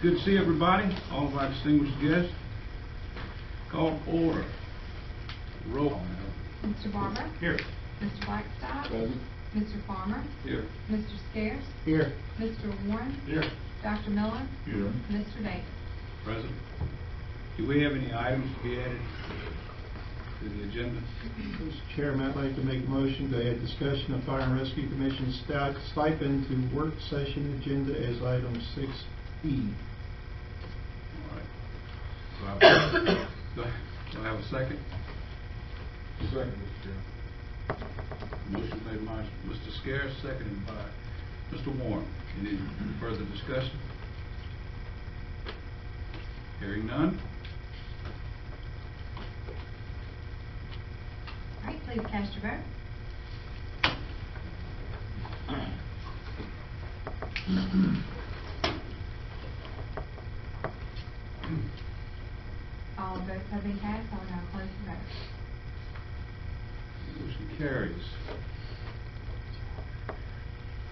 Good to see everybody, all of our distinguished guests. Call to order. Roll call. Mr. Barber? Here. Mr. Blackstock? Present. Mr. Farmer? Here. Mr. Scarce? Here. Mr. Warren? Here. Dr. Miller? Here. Mr. Davis? Present. Do we have any items to be added to the agenda? Mr. Chairman, I'd like to make a motion to add discussion of Fire and Rescue Commission stipend to work session agenda as item 6E. All right. Do I have a second? Second, Mr. Chairman. Motion made by Mr. Scarce, seconded by Mr. Warren. Any further discussion? Hearing none. All right, please cast your vote. All votes have been cast. I will now close the vote. Motion carries.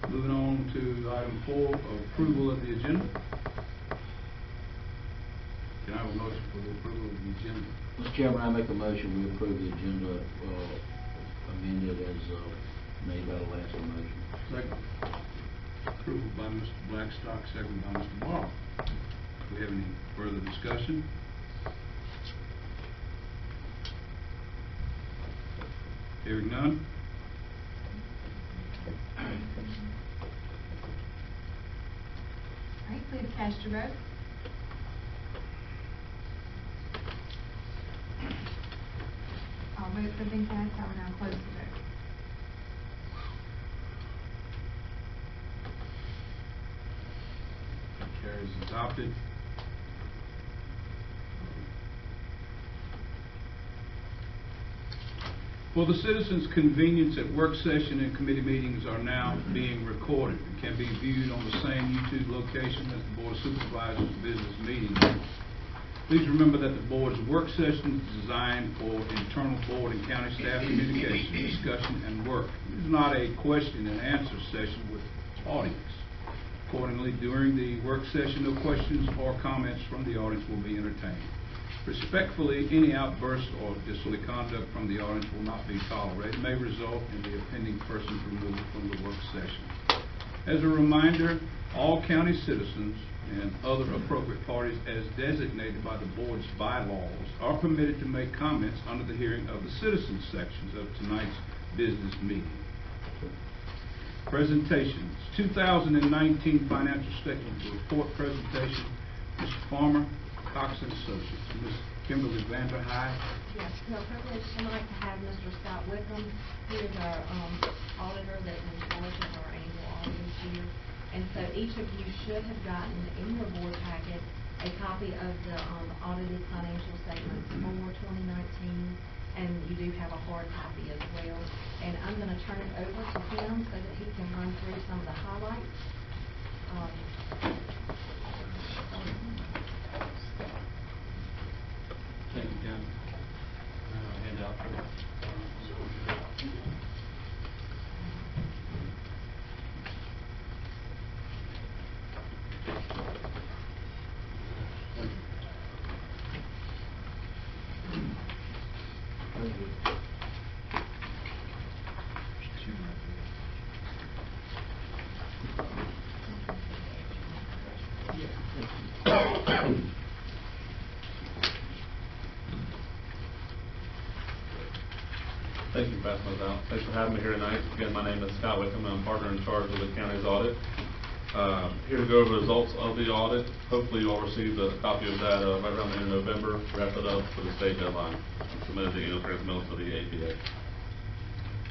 Moving on to item 4, approval of the agenda. Can I have a motion for the approval of the agenda? Mr. Chairman, I make a motion we approve the agenda amended as made by the last motion. Second. Approval by Mr. Blackstock, second by Mr. Barber. Do we have any further discussion? Hearing none. All right, please cast your vote. All votes have been cast. I will now close the vote. Carries adopted. For the citizens' convenience, at work session and committee meetings are now being recorded and can be viewed on the same YouTube location as the Board of Supervisors business meeting. Please remember that the board's work session is designed for internal board and county staff communication, discussion, and work. It is not a question and answer session with audience. Accordingly, during the work session, no questions or comments from the audience will be entertained. Respectfully, any outburst or disorderly conduct from the audience will not be tolerated, may result in the offending person's removal from the work session. As a reminder, all county citizens and other appropriate parties as designated by the board's bylaws are permitted to make comments under the hearing of the citizens sections of tonight's business meeting. Presentations. 2019 financial statement report presentation. Mr. Farmer, Cox and Associates. Ms. Kimberly Vanderhyde. Yes, we're privileged tonight to have Mr. Scott Wickham, who is our auditor that's in charge of our annual audit each year. And so each of you should have gotten in your board packet a copy of the audited financial statements for 2019, and you do have a hard copy as well. And I'm going to turn it over to him so that he can run through some of the highlights. Thank you, Ken. Hand out for Thank you for passing those out. Thanks for having me here tonight. Again, my name is Scott Wickham. I'm partner in charge of the county's audit. Here to go over the results of the audit. Hopefully you all received a copy of that right around the end of November. Wrapped it up for the state deadline. Submitted the annual transmittal to the APA.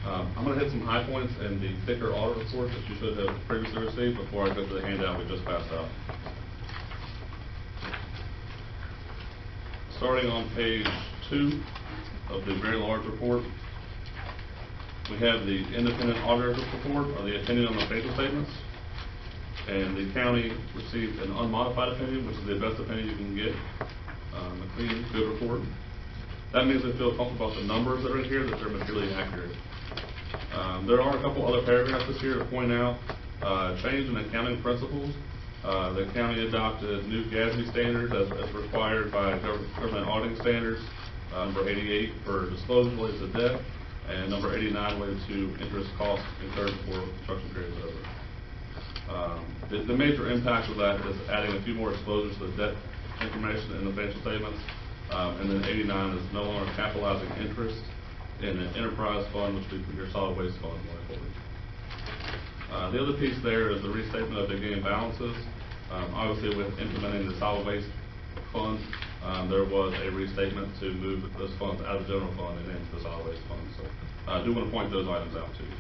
I'm going to hit some high points in the thicker audit report that you should have previously received before I go to the handout we just passed out. Starting on page 2 of the very large report, we have the independent auditor's report, or the opinion on the financial statements. And the county received an unmodified opinion, which is the best opinion you can get, a clean, good report. That means they feel comfortable about the numbers that are in here, that they're materially accurate. There are a couple other paragraphs this here to point out change in accounting principles The county adopted new GASB standards as required by government auditing standards. Number 88 for disclosure related to debt, and number 89 related to interest costs incurred before construction period is over. The major impact of that is adding a few more disclosures to the debt information in the financial statements. And then 89 is no longer capitalizing interest in an enterprise fund, which would be your solid waste fund going forward. The other piece there is the restatement of beginning balances. Obviously, with implementing the solid waste fund, there was a restatement to move those funds out of the general fund and into the solid waste fund. So I do want to point those items out to you.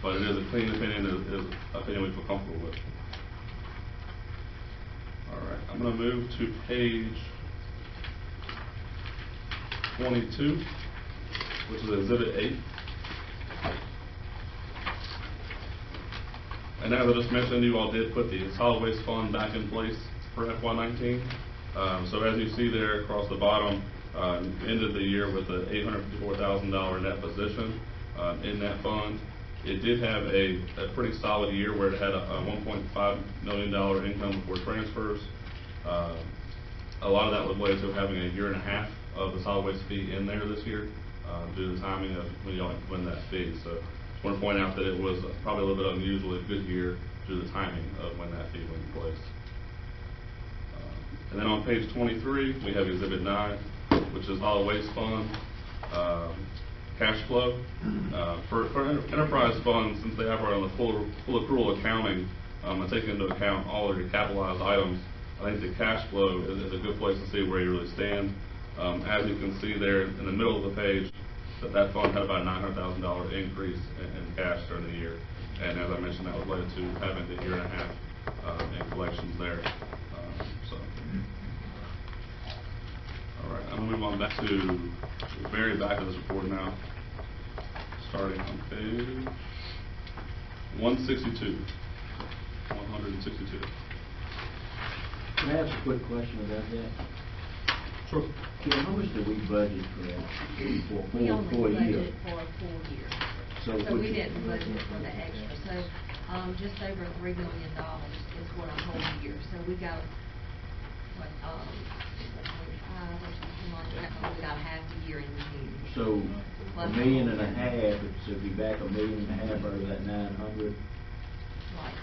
But it is a clean opinion, it is an opinion we feel comfortable with. All right, I'm going to move to page 22, which is Exhibit 8. And as I just mentioned, you all did put the solid waste fund back in place for FY19. So as you see there across the bottom, ended the year with an $854,000 net position in that fund. It did have a pretty solid year where it had a $1.5 million income before transfers. A lot of that was related to having a year and a half of the solid waste fee in there this year due to the timing of when you all win that fee. So I want to point out that it was probably a little bit unusually good year due to the timing of when that fee went in place. And then on page 23, we have Exhibit 9, which is solid waste fund cash flow. For enterprise funds, since they operate on the full accrual accounting and take into account all of your capitalized items, I think the cash flow is a good place to see where you really stand. As you can see there in the middle of the page, that fund had about a $900,000 increase in cash during the year. And as I mentioned, that was related to having the year and a half in collections there. All right, I'm going to move on back to the very back of this report now, starting on page 162. 162. Can I ask a quick question about that? Sure. Kim, how much did we budget for that We only for a year? budgeted for a full year. So So would we you- didn't budget for the extra. So just over $3 million is for a whole year. So we got, what, 25 or something like that. So we got half a year in June. So Plus- $1.5 million, so it'd be back $1.5 million out of that 900. Right.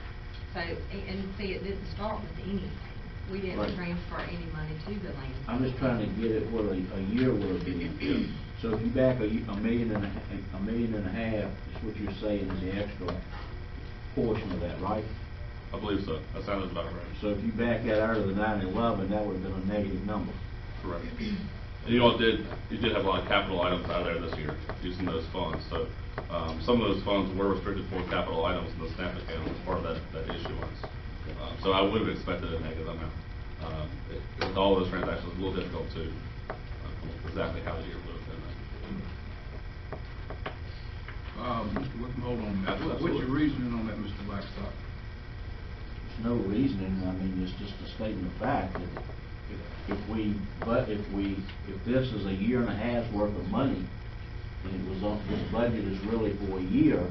So, and see, it didn't start with anything. We didn't Right. transfer any money to the land. I'm just trying to get at what a year will be. So if you back $1.5 million, is what you're saying is the extra portion of that, right? I believe so. That sounded about right. So if you back that out of the 911, that would have been a negative number. Correct. And you did have a lot of capital items out there this year using those funds. So some of those funds were restricted for capital items in the SNAP account as part of that issuance. So I would have expected a negative amount. With all those transactions, it's a little difficult to exactly how the year would have been. Mr. Wickham, hold on a minute. What's Absolutely. your reasoning on that, Mr. Blackstock? There's no reasoning, I mean, it's just a statement of fact that if this is a year and a half's worth of money, and it was on, this budget is really for a year,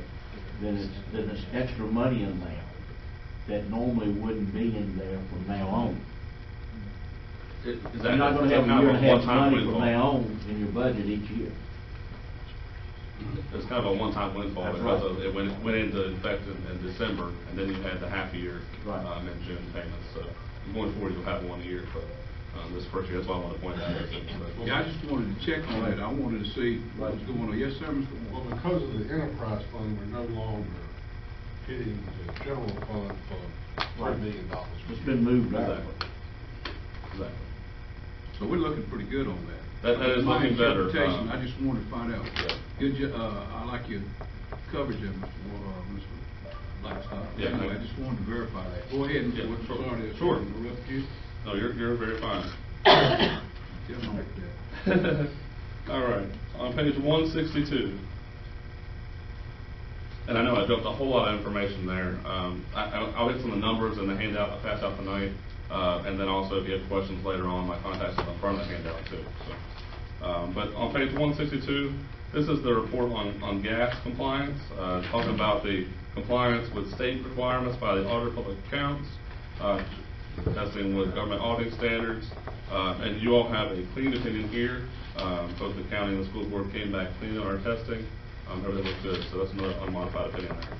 then it's extra money in there that normally wouldn't be in there from now on. Is that You're not gonna have a kind year of and a half one-time money from windfall? now on in your budget each year. It's kind of a one-time windfall That's because right. it went into effect in December, and then you had the half a year Right. in June payments. So going forward, you'll have one a year for this first year. That's why I want to point that out. Yeah, I just wanted to check on that. I wanted to see what was going on. Yes, sir, Mr. Well, Warren? because of the enterprise fund, we're no longer hitting the general fund for $3 million. It's been moved back. Exactly. Exactly. So we're looking pretty good on that. That is My looking better. interpretation, I just wanted to find out. Yeah. Good, I like your coverage of Mr. Blackstock. Yeah, Anyway, I thank you. just wanted to verify that. Go ahead, Yeah, Mr. Wickham. sure. Sorry to Sure. interrupt you. No, you're very fine. Tell them like that. All right, on page 162. And I know I dropped a whole lot of information there. I'll hit some of the numbers in the handout I passed out tonight. And then also, if you have questions later on, my contacts are in front of the handout too. So, but on page 162, this is the report on gas compliance, talking about the compliance with state requirements by the Auditor of Public Accounts, testing with government auditing standards, and you all have a clean opinion here. Both the county and the school board came back clean on our testing. Everything looks good, so that's another unmodified opinion there.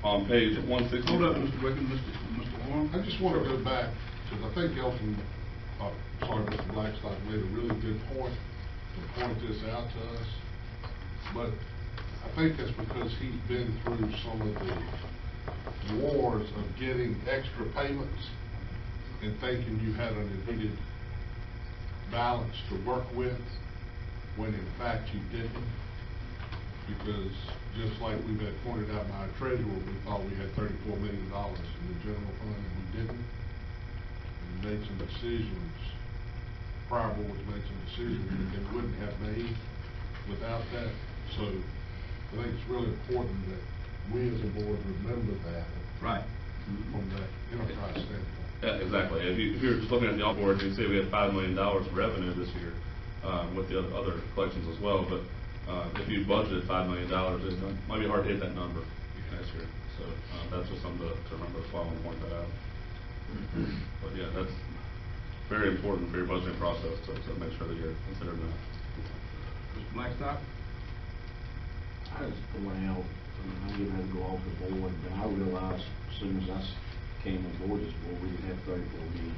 On page 160. Hold up, Mr. Wickham, Mr. Warren. I just want to go back, because I think Mr. Blackstock made a really good point to point this out to us. But I think that's because he's been through some of the wars of getting extra payments and thinking you had an immediate balance to work with, when in fact you didn't. Because just like we've had pointed out by our treasurer, we thought we had $34 million in the general fund, and we didn't. And we made some decisions, prior boards made some decisions that they wouldn't have made without that. So I think it's really important that we as a board remember that. Right. From that enterprise standpoint. Yeah, exactly. If you're just looking at the on board, you can see we had $5 million of revenue this year, with the other collections as well. But if you budgeted $5 million, it might be hard to hit that number next year. So that's just something to remember. That's why I want to point that out. But yeah, that's very important for your budgeting process to make sure that you're considering that. Mr. Blackstock? I just point out, I'm getting ready to go off the board, but I realized as soon as I came on board this board, we didn't have $34 million.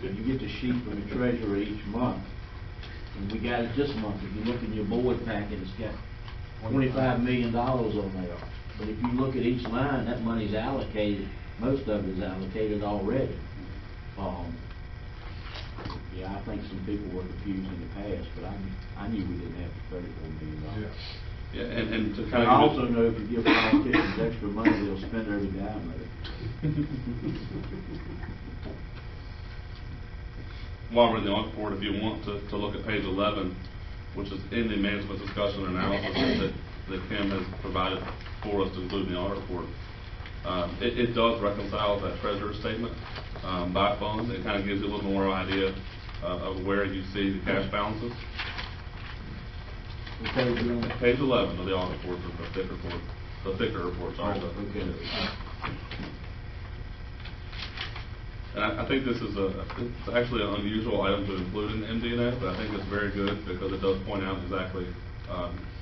When you get the sheet from the treasurer each month, and we got it this month, if you look in your board packet, it's got $25 million on there. But if you look at each line, that money's allocated, most of it is allocated already. Yeah, I think some people were confused in the past, but I knew we didn't have $34 million. Yeah, and to I kind of also know if you give politicians extra money, they'll spend every dime of it. While we're in the audit report, if you want to look at page 11, which is in the management discussion and analysis that Kim has provided for us to include in the audit report, it does reconcile that treasurer's statement by fund. It kind of gives you a little more idea of where you see the cash balances. Page 11 of the audit report, the thicker report, sorry. Okay. And I think this is it's actually an unusual item to include in the MD&A, but I think it's very good because it does point out exactly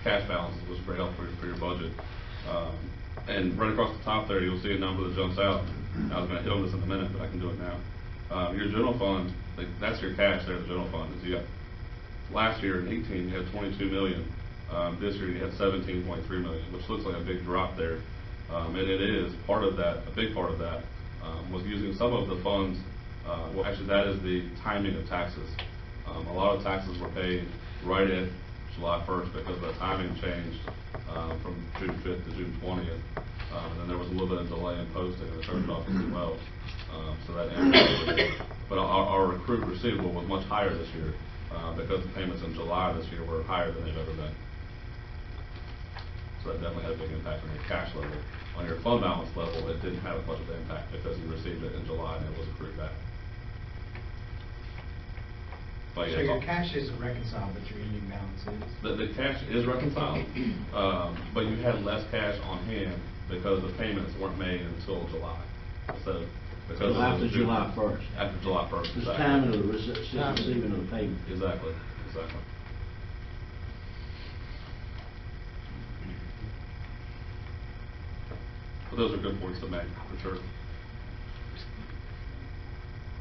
cash balances, which is very helpful for your budget. And right across the top there, you'll see a number that jumps out. I was going to hit on this in a minute, but I can do it now. Your general fund, that's your cash there, the general fund. Is you got, last year in 18, you had $22 million. This year you had $17.3 million, which looks like a big drop there. And it is part of that, a big part of that, was using some of the funds. Well, actually, that is the timing of taxes. A lot of taxes were paid right at July 1st because the timing changed from June 5th to June 20th. And then there was a little bit of delay in posting in the church office as well. So that impacted it. But our accrued receivable was much higher this year because the payments in July this year were higher than they've ever been. So that definitely had a big impact on your cash level. On your fund balance level, it didn't have as much of an impact because you received it in July and it was accrued back. But yeah, So your cash isn't reconciled, but your ending balance is? The cash is reconciled, but you had less cash on hand because the payments weren't made until July. So because After July 1st. After July 1st. It's exactly. time of the receiving of the payment. Exactly. But those are good points to make, for sure.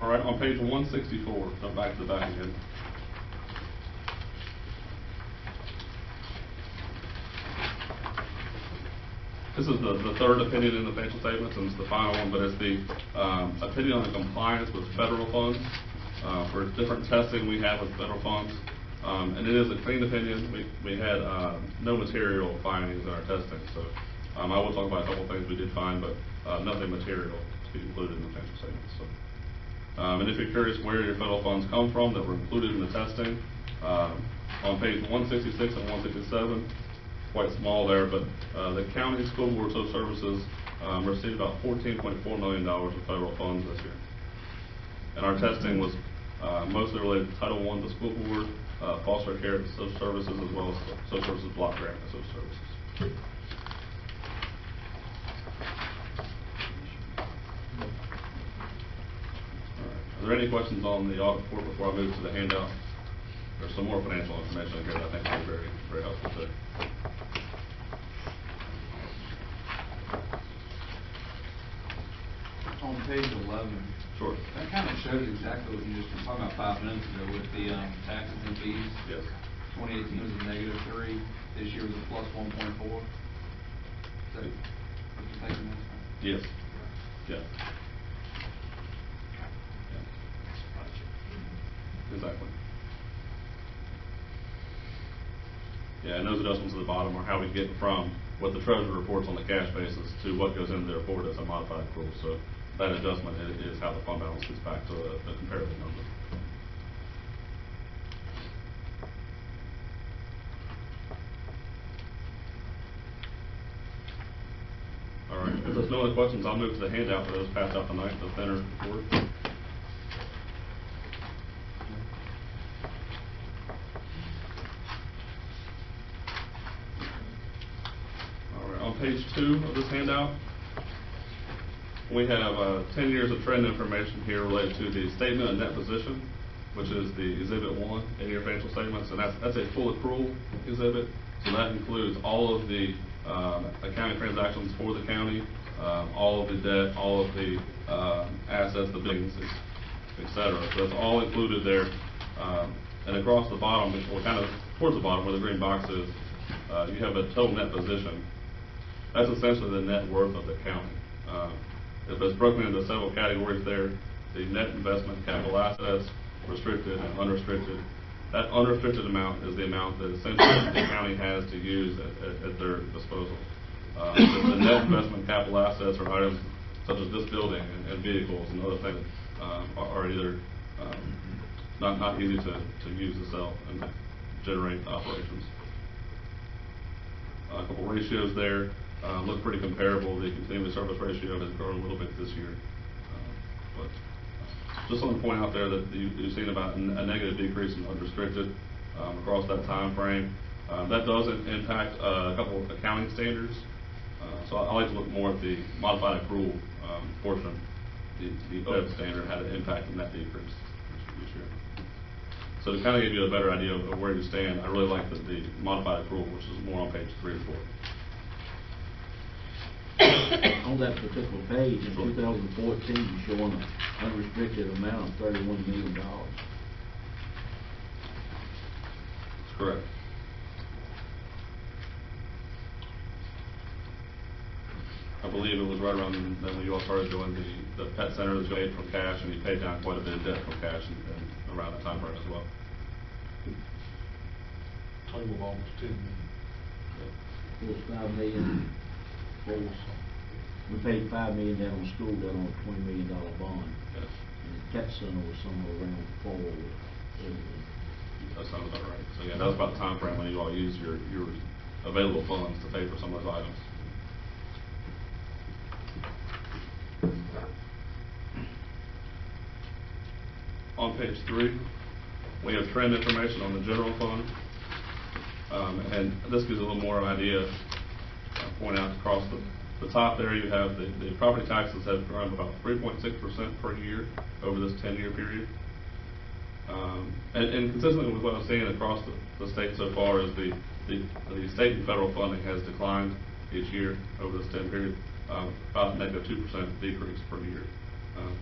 All right, on page 164, jump back to the back again. This is the third opinion in the financial statements, and it's the final one, but it's the opinion on the compliance with federal funds for different testing we have with federal funds. And it is a clean opinion. We had no material findings in our testing, so I will talk about a couple things we did find, but nothing material to be included in the financial statements. So. And if you're curious where your federal funds come from that were included in the testing, on page 166 and 167, quite small there, but the county school board social services received about $14.4 million of federal funds this year. And our testing was mostly related to Title I, the school board, foster care and social services, as well as social services block grant and social services. Are there any questions on the audit report before I move to the handout? There's some more financial information in here that I think will be very, very helpful too. On page 11. Sure. That kind of shows exactly what you just were talking about 5 minutes ago with the taxes and fees. Yes. 2018 was a -3, this year was a +1.4. Is that what you're thinking? Yes. Yeah. Exactly. Yeah, and those adjustments at the bottom are how we get from what the treasurer reports on the cash basis to what goes into the report as a modified accrual. So that adjustment is how the fund balance gets back to a comparable number. All right, if there's no other questions, I'll move to the handout for those passed out tonight, the thinner report. On page 2 of this handout, we have 10 years of trend information here related to the statement of net position, which is the Exhibit 1 in your financial statements, and that's a full accrual exhibit. So that includes all of the accounting transactions for the county, all of the debt, all of the assets, the buildings, et cetera. So it's all included there. And across the bottom, or kind of towards the bottom where the green box is, you have a total net position. That's essentially the net worth of the county. If it's broken into several categories there, the net investment capital assets, restricted and unrestricted. That unrestricted amount is the amount that essentially the county has to use at their disposal. The net investment capital assets are items such as this building and vehicles and other things are either not easy to use to sell and generate operations. A couple ratios there look pretty comparable. The continuing service ratio has grown a little bit this year. But just want to point out there that you've seen about a negative decrease in unrestricted across that time frame. That does impact a couple of accounting standards. So I like to look more at the modified accrual portion. The OEB standard had an impact on that decrease this year. So to kind of give you a better idea of where you stand, I really like the modified accrual, which is more on page 3 and 4. On that particular page, in 2014, you're showing an unrestricted amount of $31 million. That's correct. I believe it was right around then when you all started doing the pet center that was paid from cash, and you paid down quite a bit of debt from cash and around that time frame as well. Total of almost 10 million. It was $5 million. We paid $5 million down on school debt on a $20 million bond. Yes. And the pet center was somewhere around $4 million. That sounds about right. So yeah, that was about the time frame when you all used your available funds to pay for some of those items. On page 3, we have trend information on the general fund. And this gives a little more idea. Point out across the top there, you have the property taxes have grown about 3.6% per year over this 10-year period. And consistently with what I'm seeing across the state so far is the state and federal funding has declined each year over this 10 period, about a -2% decrease per year.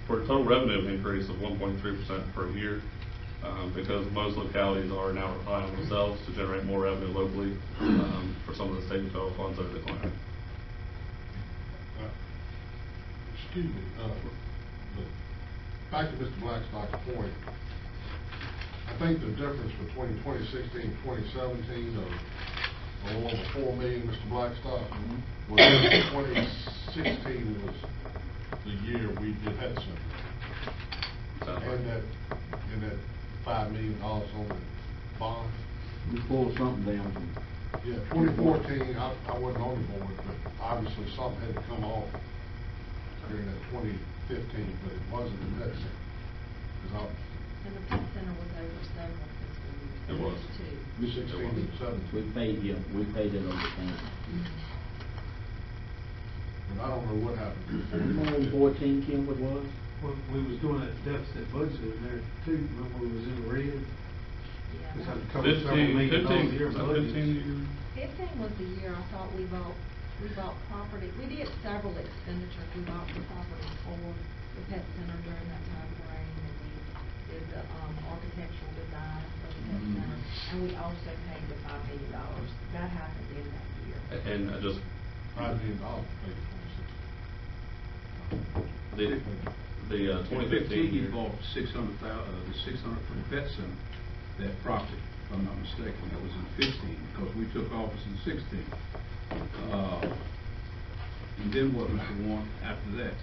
For a total revenue increase of 1.3% per year, because most localities are now relying on themselves to generate more revenue locally for some of the state and federal funds that are declining. Excuse me, back to Mr. Blackstock's point, I think the difference between 2016 and 2017 of a little over $4 million, Mr. Blackstock, was that 2016 was the year we did Pet Center. And that $5 million on the bond. We pulled something down from. Yeah, 2014, I wasn't on the board, but obviously something had to come off during that 2015, but it wasn't the Pet Center. And the pet center was over several fiscal years. It was. Too. 16 and 17. We paid it over time. But I don't know what happened. You remember in 14, Kim, what it was? when we was doing that deficit budget in there too, remember we was in the red? Yeah. Just had to cover several million dollars a year budgets. 15 was the year I thought we bought property. We did several expenditures. We bought the property for the pet center during that time frame, and we did the architectural design for the pet center, and we also paid the $5 million. That happened in that year. And I just, $5 million paid the 2015 you year. bought 600,000, the 600 for the pet center, that property, if I'm not mistaken, that was in 15, because we took office in 16. And then what, Mr. Warren, after that?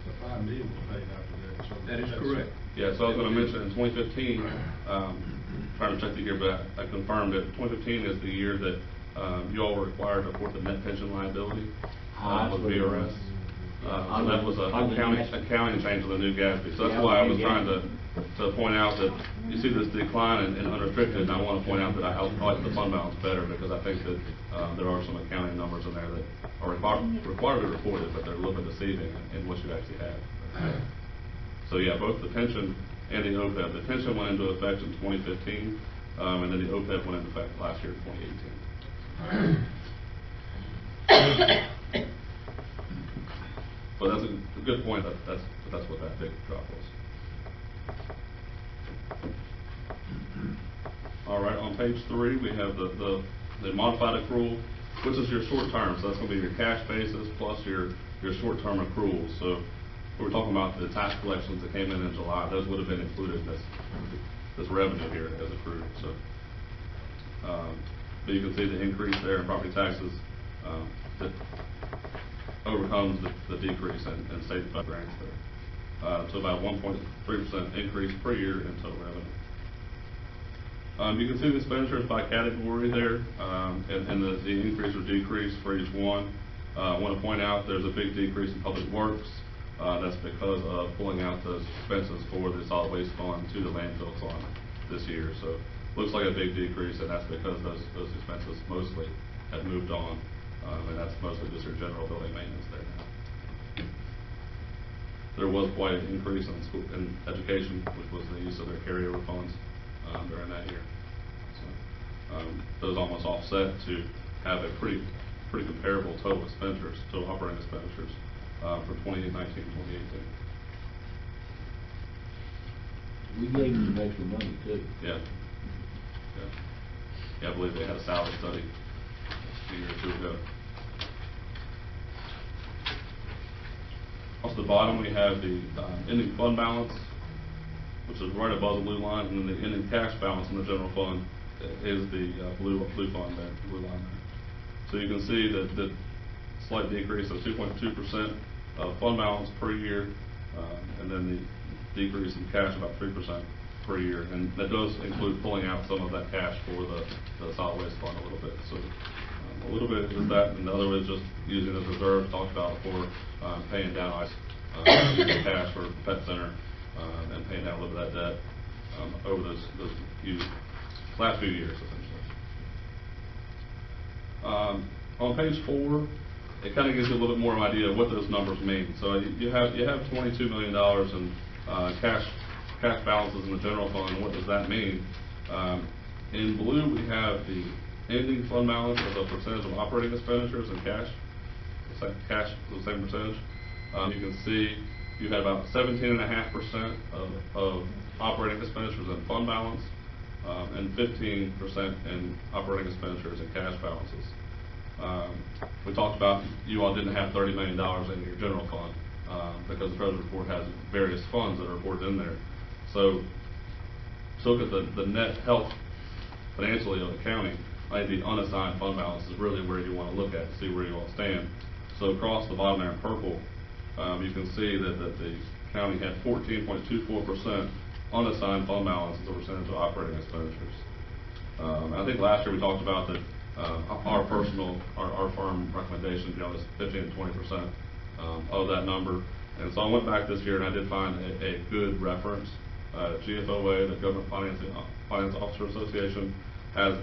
The $5 million was paid after that, so. That is correct. Yeah, so I was gonna mention in 2015, trying to check the year, but I confirmed that 2015 is the year that, you all were required to report the net pension liability, with VRS. So that was a accounting change to the new GASB. So that's why I was trying to point out that you see this decline in unrestricted, and I want to point out that I like the fund balance better, because I think that, there are some accounting numbers in there that are required to be reported, but they're a little bit deceiving in what you actually have. So yeah, both the pension and the OPEB. The pension went into effect in 2015, and then the OPEB went into effect last year, 2018. But that's a good point. That's what that big drop was. All right, on page 3, we have the modified accrual, which is your short term. So that's going to be your cash basis plus your short term accruals. So we were talking about the tax collections that came in July. Those would have been included in this revenue here as accrued. So, but you can see the increase there in property taxes that overcomes the decrease in state and federal grants there. So about 1.3% increase per year in total revenue. You can see the expenditures by category there, and the increase or decrease for each one. I want to point out there's a big decrease in public works. That's because of pulling out those expenses for the solid waste fund to the landfill fund this year. So looks like a big decrease, and that's because those expenses mostly have moved on. And that's mostly just your general building maintenance there now. There was quite an increase in school and education, which was the use of their carryover funds during that year. So those almost offset to have a pretty comparable total expenditures, total operating expenditures for 2019, 2018. We gave them some extra money too. Yeah. Yeah, I believe they had a salary study a year or two ago. Off the bottom, we have the ending fund balance, which is right above the blue line, and then the ending cash balance in the general fund is the blue fund there, blue line there. So you can see that the slight decrease of 2.2% of fund balance per year, and then the decrease in cash about 3% per year, and that does include pulling out some of that cash for the solid waste fund a little bit. So a little bit is that, and the other is just using as reserve, talked about for paying down using cash for pet center and paying down a little bit of that debt over those last few years, essentially. On page 4, it kind of gives you a little bit more of an idea of what those numbers mean. So you have $22 million in cash balances in the general fund. What does that mean? In blue, we have the ending fund balance as a percentage of operating expenditures and cash. Cash is the same percentage. You can see you had about 17.5% of operating expenditures in fund balance, and 15% in operating expenditures and cash balances. We talked about you all didn't have $30 million in your general fund because the Treasury report has various funds that are reported in there. So look at the net health financially of the county. I think the unassigned fund balance is really where you want to look at to see where you all stand. So across the bottom there in purple, you can see that the county had 14.24% unassigned fund balance as a percentage of operating expenditures. I think last year we talked about that our firm recommendation, is 15 to 20% of that number. And so I went back this year and I did find a good reference. GFOA, the Government Finance Officer Association, has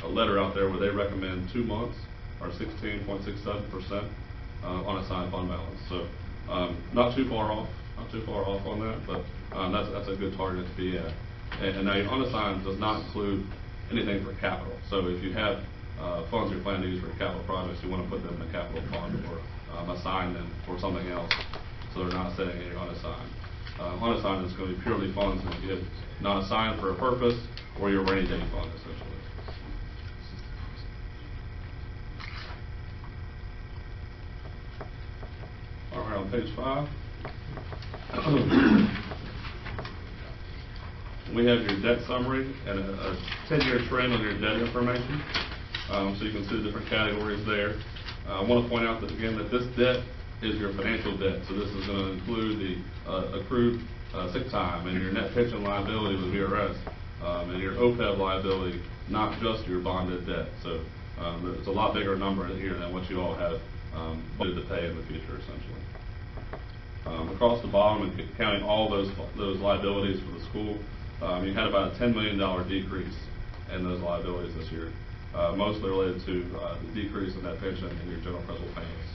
a letter out there where they recommend 2 months or 16.67% unassigned fund balance. So Not too far off on that, but that's a good target to be at. And now your unassigned does not include anything for capital. So if you have funds you're planning to use for capital projects, you want to put them in the capital fund or assign them for something else, so they're not sitting in your unassigned. Unassigned is going to be purely funds that you have not assigned for a purpose, or your rainy day fund, essentially. All right, on page 5. We have your debt summary and a 10-year trend on your debt information. So you can see the different categories there. I want to point out that, again, that this debt is your financial debt. So this is going to include the accrued sick time and your net pension liability with VRS and your OPEB liability, not just your bonded debt. So it's a lot bigger number here than what you all have budgeted to pay in the future, essentially. Across the bottom, and counting all those liabilities for the school, you had about a $10 million decrease in those liabilities this year, mostly related to the decrease in that pension and your general principal payments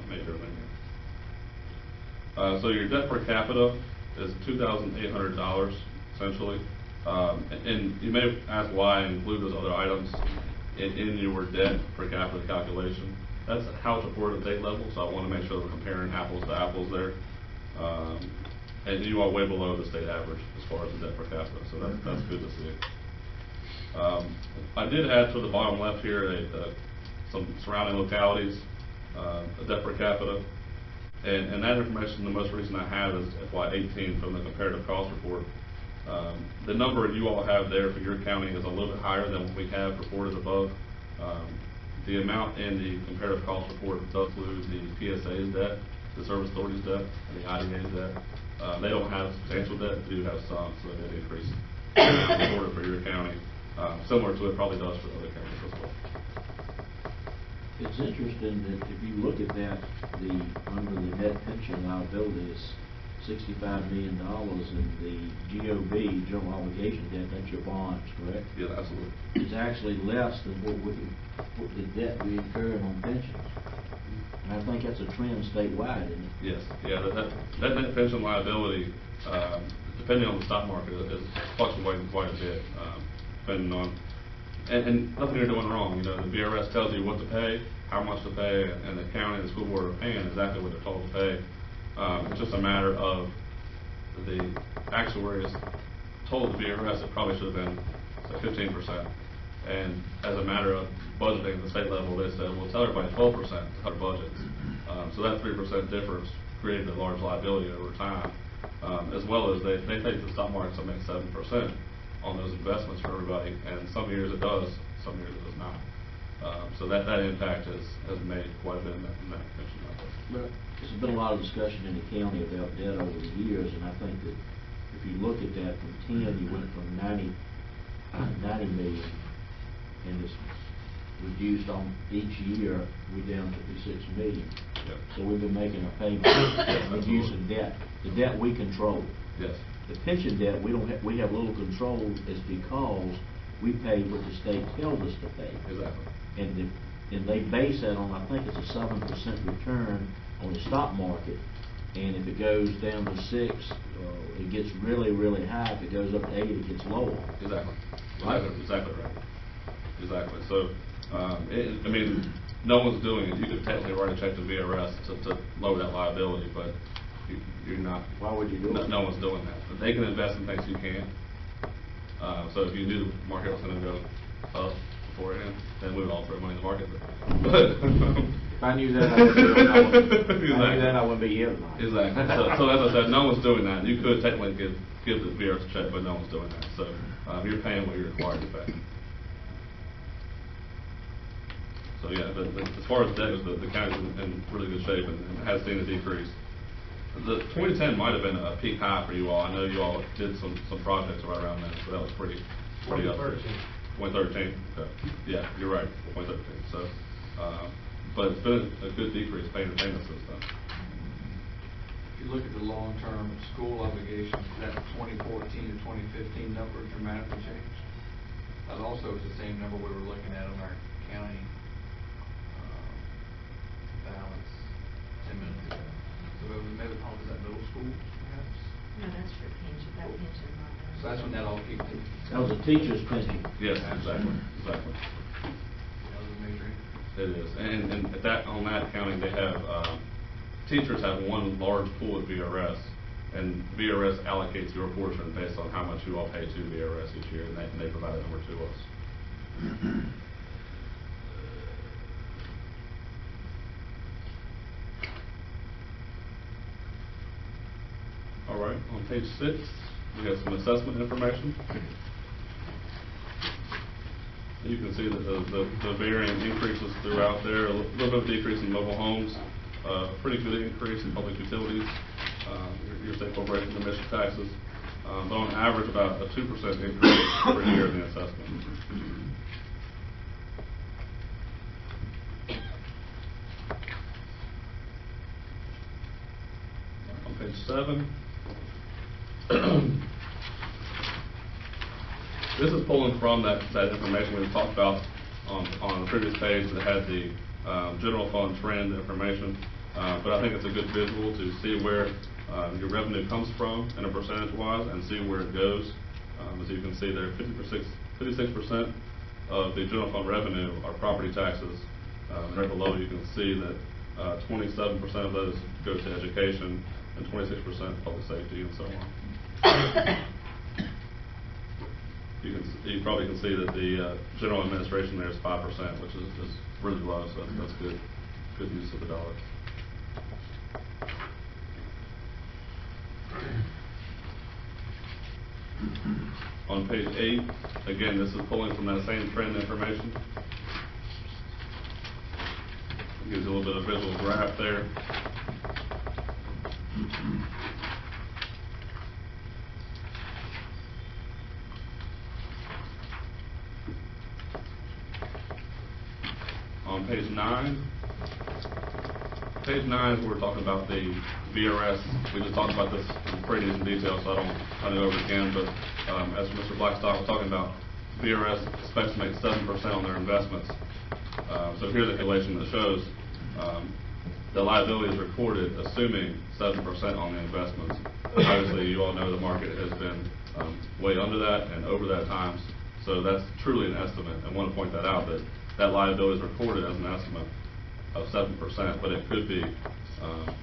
made during the year. So your debt per capita is $2,800, essentially. And you may ask why I include those other items in your debt per capita calculation. That's how it's reported at state level, so I want to make sure we're comparing apples to apples there. And you are way below the state average as far as the debt per capita, so that's good to see. I did add to the bottom left here some surrounding localities, a debt per capita, and that information, the most recent I have is FY18 from the comparative cost report. The number you all have there for your county is a little bit higher than what we have reported above. The amount in the comparative cost report does include the PSA's debt, the Service Authority's debt, and the IDA's debt. They don't have substantial debt, they do have some, so they did increase reported for your county, similar to it probably does for other counties as well. It's interesting that if you look at that, under the net pension liability is $65 million, and the GOB, general obligation debt, that's your bonds, correct? Yeah, absolutely. It's actually less than what the debt we incur on pensions. And I think that's a trend statewide, isn't it? Yes, yeah, that net pension liability, depending on the stock market, is fluctuating quite a bit, depending on, and nothing you're doing wrong. You know, the VRS tells you what to pay, how much to pay, and the county and the school board are paying exactly what they're told to pay. It's just a matter of the actuaries told the VRS it probably should have been 15%. And as a matter of budgeting at the state level, they said, well, tell everybody 12% to cut our budgets. So that 3% difference created a large liability over time, as well as they think the stock market will make 7% on those investments for everybody. And some years it does, some years it does not. So that impact has made quite a bit in that pension liability. But there's been a lot of discussion in the county about debt over the years, and I think that if you look at that from 10, you went from 90 million, and it's reduced on each year, we're down to 56 million. Yep. So we've been making a payment, reducing debt. The debt we control. Yes. The pension debt, we have little control, is because we pay what the state tells us to pay. Exactly. And they base that on, I think it's a 7% return on the stock market. And if it goes down to 6, it gets really, really high. If it goes up to 8, it gets lower. Exactly. Right? Exactly right. Exactly. So, I mean, no one's doing it. You could technically write a check to VRS to lower that liability, but you're not. Why would you do it? No one's doing that. But they can invest in things you can't. So if you knew the market was going to go up beforehand, then we would all throw money in the market. If I knew that, I wouldn't be here. If I knew that, I wouldn't be here tonight. Exactly. So as I said, no one's doing that. You could technically give the VRS a check, but no one's doing that. So you're paying what you're required to pay. So yeah, as far as debt goes, the county's in really good shape and has seen a decrease. The 2010 might have been a peak high for you all. I know you all did some projects right around then, so that was pretty up there. 2013. Okay. Yeah, you're right. 2013. So, but it's been a good decrease paying the payments since then. If you look at the long-term school obligations, that 2014 to 2015 number dramatically changed. That also is the same number we were looking at on our county balance 10 minutes ago. So it So that's when that all kicked in. That was a teacher's pension. Yes, exactly. That was a major increase. It is, and at that, on that accounting, they have, teachers have one large pool at VRS, and VRS allocates your portion based on how much you all pay to VRS each year, and they provide a number to us. All right, on page 6, we have some assessment information. You can see that the varying increases throughout there, a little bit of decrease in mobile homes, pretty good increase in public utilities, your state corporation commission taxes, but on average about a 2% increase per year in the assessment. On page 7, this is pulling from that information we talked about on the previous page that had the general fund trend information. But I think it's a good visual to see where your revenue comes from in a percentage-wise and see where it goes. As you can see there, 56% of the general fund revenue are property taxes. Right below you can see that 27% of those go to education and 26% public safety and so on. You probably can see that the general administration there is 5%, which is really low, so that's good use of the dollar. On page 8, again, this is pulling from that same trend information. It gives you a little bit of visual graph there. On page 9 is where we're talking about the VRS. We just talked about this in pretty in detail, so I don't kind of go over it again, but as Mr. Blackstock was talking about, VRS expects to make 7% on their investments. So here's a calculation that shows the liability is recorded assuming 7% on the investments. Obviously, you all know the market has been way under that and over that times, so that's truly an estimate. I want to point that out, that liability is recorded as an estimate of 7%, but it could be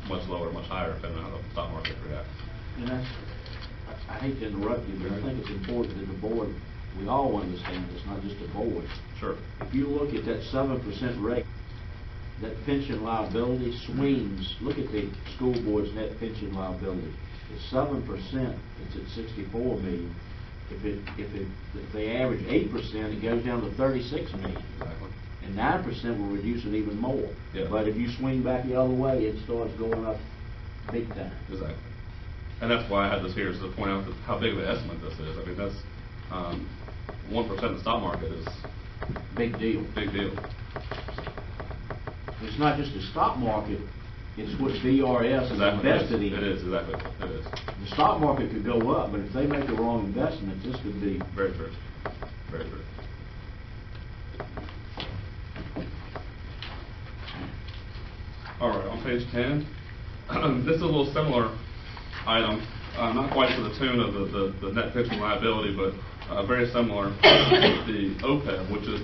much lower, much higher, depending on how the stock market reacts. And I hate to interrupt you, but I think it's important that the board, we all understand this, not just the board. Sure. If you look at that 7% rate, that pension liability swings. Look at the school board's net pension liability. It's 7%, it's at $64 million. If they average 8%, it goes down to $36 million. Exactly. And 9% will reduce it even more. Yeah. But if you swing back the other way, it starts going up big time. Exactly. And that's why I had this here, is to point out how big of an estimate this is. I mean, that's 1% of the stock market is Big deal. big deal. It's not just the stock market, it's what VRS is invested in. It is, exactly. It is. The stock market could go up, but if they make the wrong investment, this could be... Very true. Very true. All right, on page 10, this is a little similar item, not quite to the tune of the net pension liability, but very similar. The OPEB, which is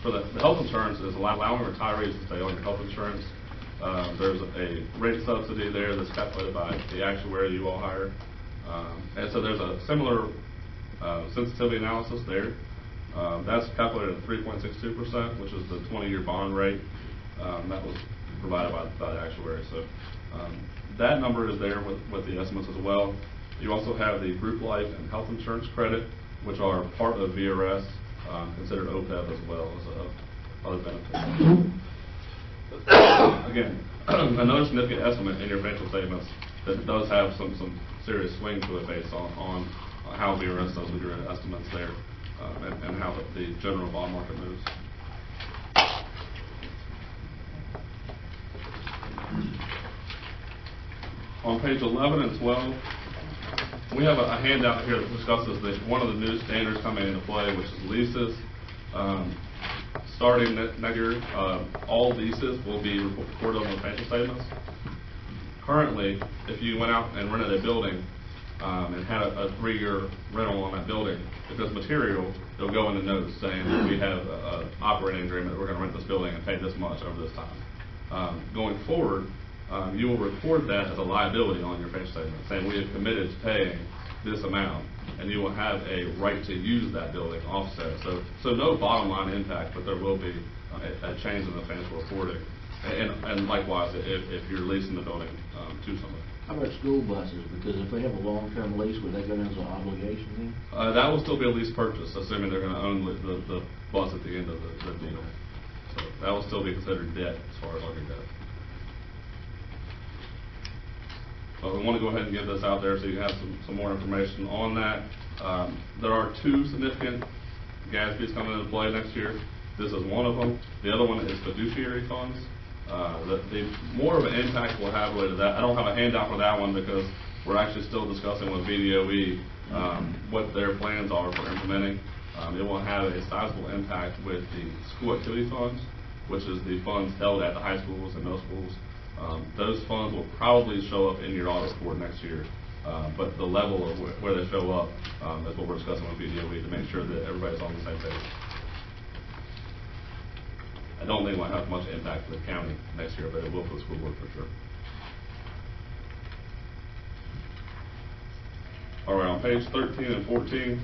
for the health insurance, is allowing retirees to stay on your health insurance. There's a rate subsidy there that's calculated by the actuary you all hire. And so there's a similar sensitivity analysis there. That's calculated at 3.62%, which is the 20-year bond rate. That was provided by the actuary. So that number is there with the estimates as well. You also have the group life and health insurance credit, which are part of VRS, considered OPEB as well as other benefits. Again, another significant estimate in your financial statements that does have some serious swing to it based on how VRS does with your estimates there, and how the general bond market moves. On page 11 and 12, we have a handout here that discusses one of the new standards coming into play, which is leases. Starting next year, all leases will be reported on the financial statements. Currently, if you went out and rented a building, and had a 3-year rental on that building, if there's material, it'll go in the notes saying that we have a operating agreement, we're gonna rent this building and pay this much over this time. Going forward, you will record that as a liability on your bank statement, saying we have committed to paying this amount, and you will have a right to use that building offset. So no bottom line impact, but there will be a change in the financial reporting. And likewise, if you're leasing the building to somebody. How about school buses? Because if they have a long-term lease, would they go down as an obligation then? That will still be a lease purchase, assuming they're gonna own the bus at the end of the deal. So that will still be considered debt as far as our debt. But we want to go ahead and get this out there so you have some more information on that. There are 2 significant GASBs coming into play next year. This is one of them. The other one is fiduciary funds. The more of an impact we'll have related to that. I don't have a handout for that one because we're actually still discussing with BDOE what their plans are for implementing. It will have a sizable impact with the school activity funds, which is the funds held at the high schools and middle schools. Those funds will probably show up in your audit report next year, but the level of where they show up is what we're discussing with BDOE to make sure that everybody's on the same page. I don't think it will have much impact for the county next year, but it will for the school board for sure. All right, on page 13 and 14,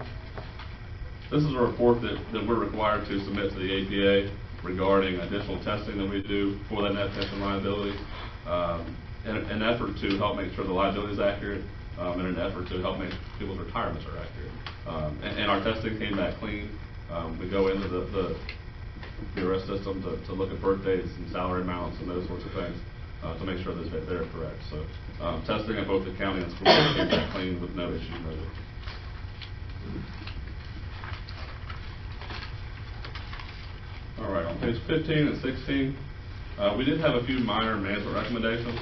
this is a report that we're required to submit to the APA regarding additional testing that we do for that net pension liability, in an effort to help make sure the liability is accurate, in an effort to help make people's retirements are accurate. And our testing came back clean. We go into the BRS system to look at birth dates and salary amounts and those sorts of things to make sure that they're correct. So testing at both the county and school came back clean with no issues noted. All right, on page 15 and 16, we did have a few minor management recommendations,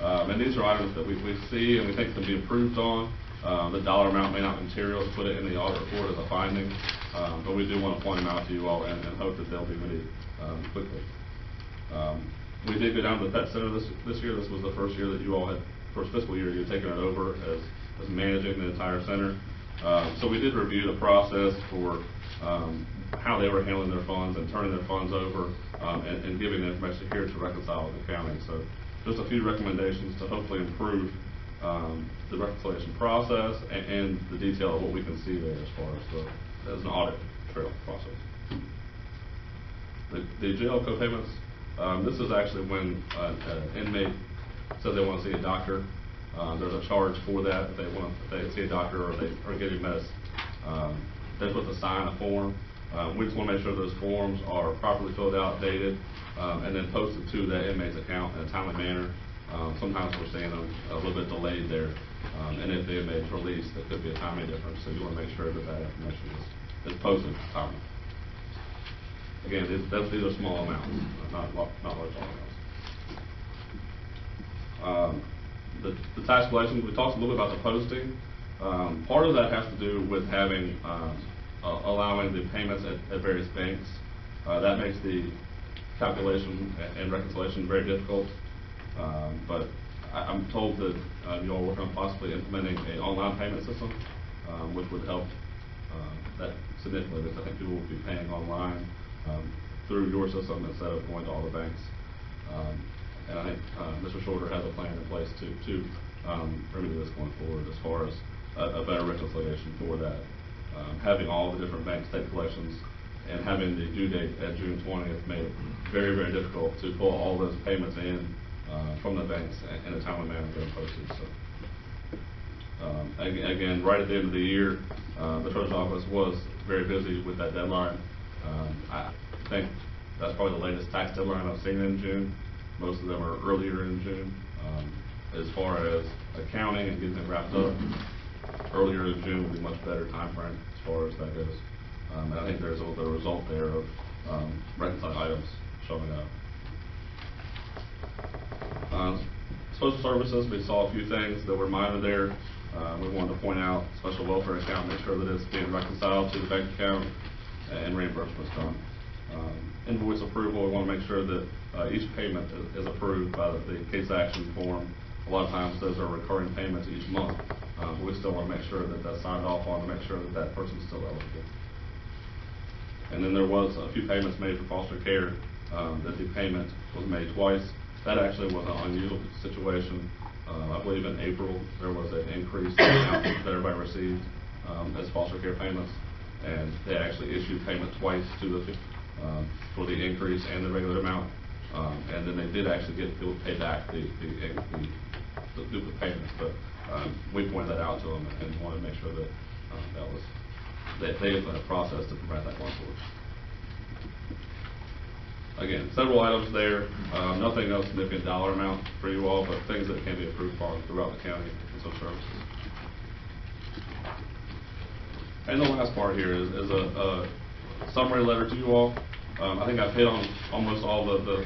and these are items that we see and we think can be improved on. The dollar amount may not be material to put it in the audit report as a finding, but we do want to point them out to you all and hope that they'll be ready quickly. We did go down to the pet center this year. This was the first year that you all had, first fiscal year you had taken it over as managing the entire center. So we did review the process for how they were handling their funds and turning their funds over and giving the information here to reconcile with the county. So just a few recommendations to hopefully improve the reconciliation process and the detail of what we can see there as far as an audit trail process. The jail co-payments, this is actually when an inmate says they want to see a doctor. There's a charge for that if they see a doctor or they are getting meds. They're supposed to sign a form. We just want to make sure those forms are properly filled out, dated, and then posted to that inmate's account in a timely manner. Sometimes we're seeing them a little bit delayed there, and if the inmate's released, there could be a timing difference, so you want to make sure that information is posted timely. Again, these are small amounts, not large amounts. The tax collections, we talked a little bit about the posting. Part of that has to do with having allowing the payments at various banks. That makes the calculation and reconciliation very difficult. But I'm told that you all work on possibly implementing an online payment system, which would help that significantly, because I think people will be paying online through your system instead of going to all the banks. And I think Mr. Shorter has a plan in place to remedy this going forward as far as a better reconciliation for that. Having all the different banks take collections and having the due date at June 20th made it very, very difficult to pull all those payments in from the banks in a timely manner getting posted. So, again, right at the end of the year, the Treasurer's Office was very busy with that deadline. I think that's probably the latest tax deadline I've seen in June. Most of them are earlier in June. As far as accounting and getting it wrapped up, earlier in June would be a much better time frame as far as that goes. And I think there's a little bit of result there of reconciled items showing up. Social services, we saw a few things that were minor there. We wanted to point out special welfare account, make sure that it's being reconciled to the bank account and reimbursements done. Invoice approval, we want to make sure that each payment is approved by the case action form. A lot of times those are recurring payments each month. We still want to make sure that that's signed off on, to make sure that that person's still eligible. And then there was a few payments made for foster care, that the payment was made twice. That actually was an unusual situation. I believe in April, there was an increase in the amount that everybody received as foster care payments, and they actually issued payment twice to the for the increase and the regular amount, and then they did actually get people to pay back the duplicate payments. But we pointed that out to them and wanted to make sure that that they have a process to prevent that going forward. Again, several items there, nothing of significant dollar amount for you all, but things that can be approved for throughout the county and some services. And the last part here is a summary letter to you all. I think I've hit on almost all the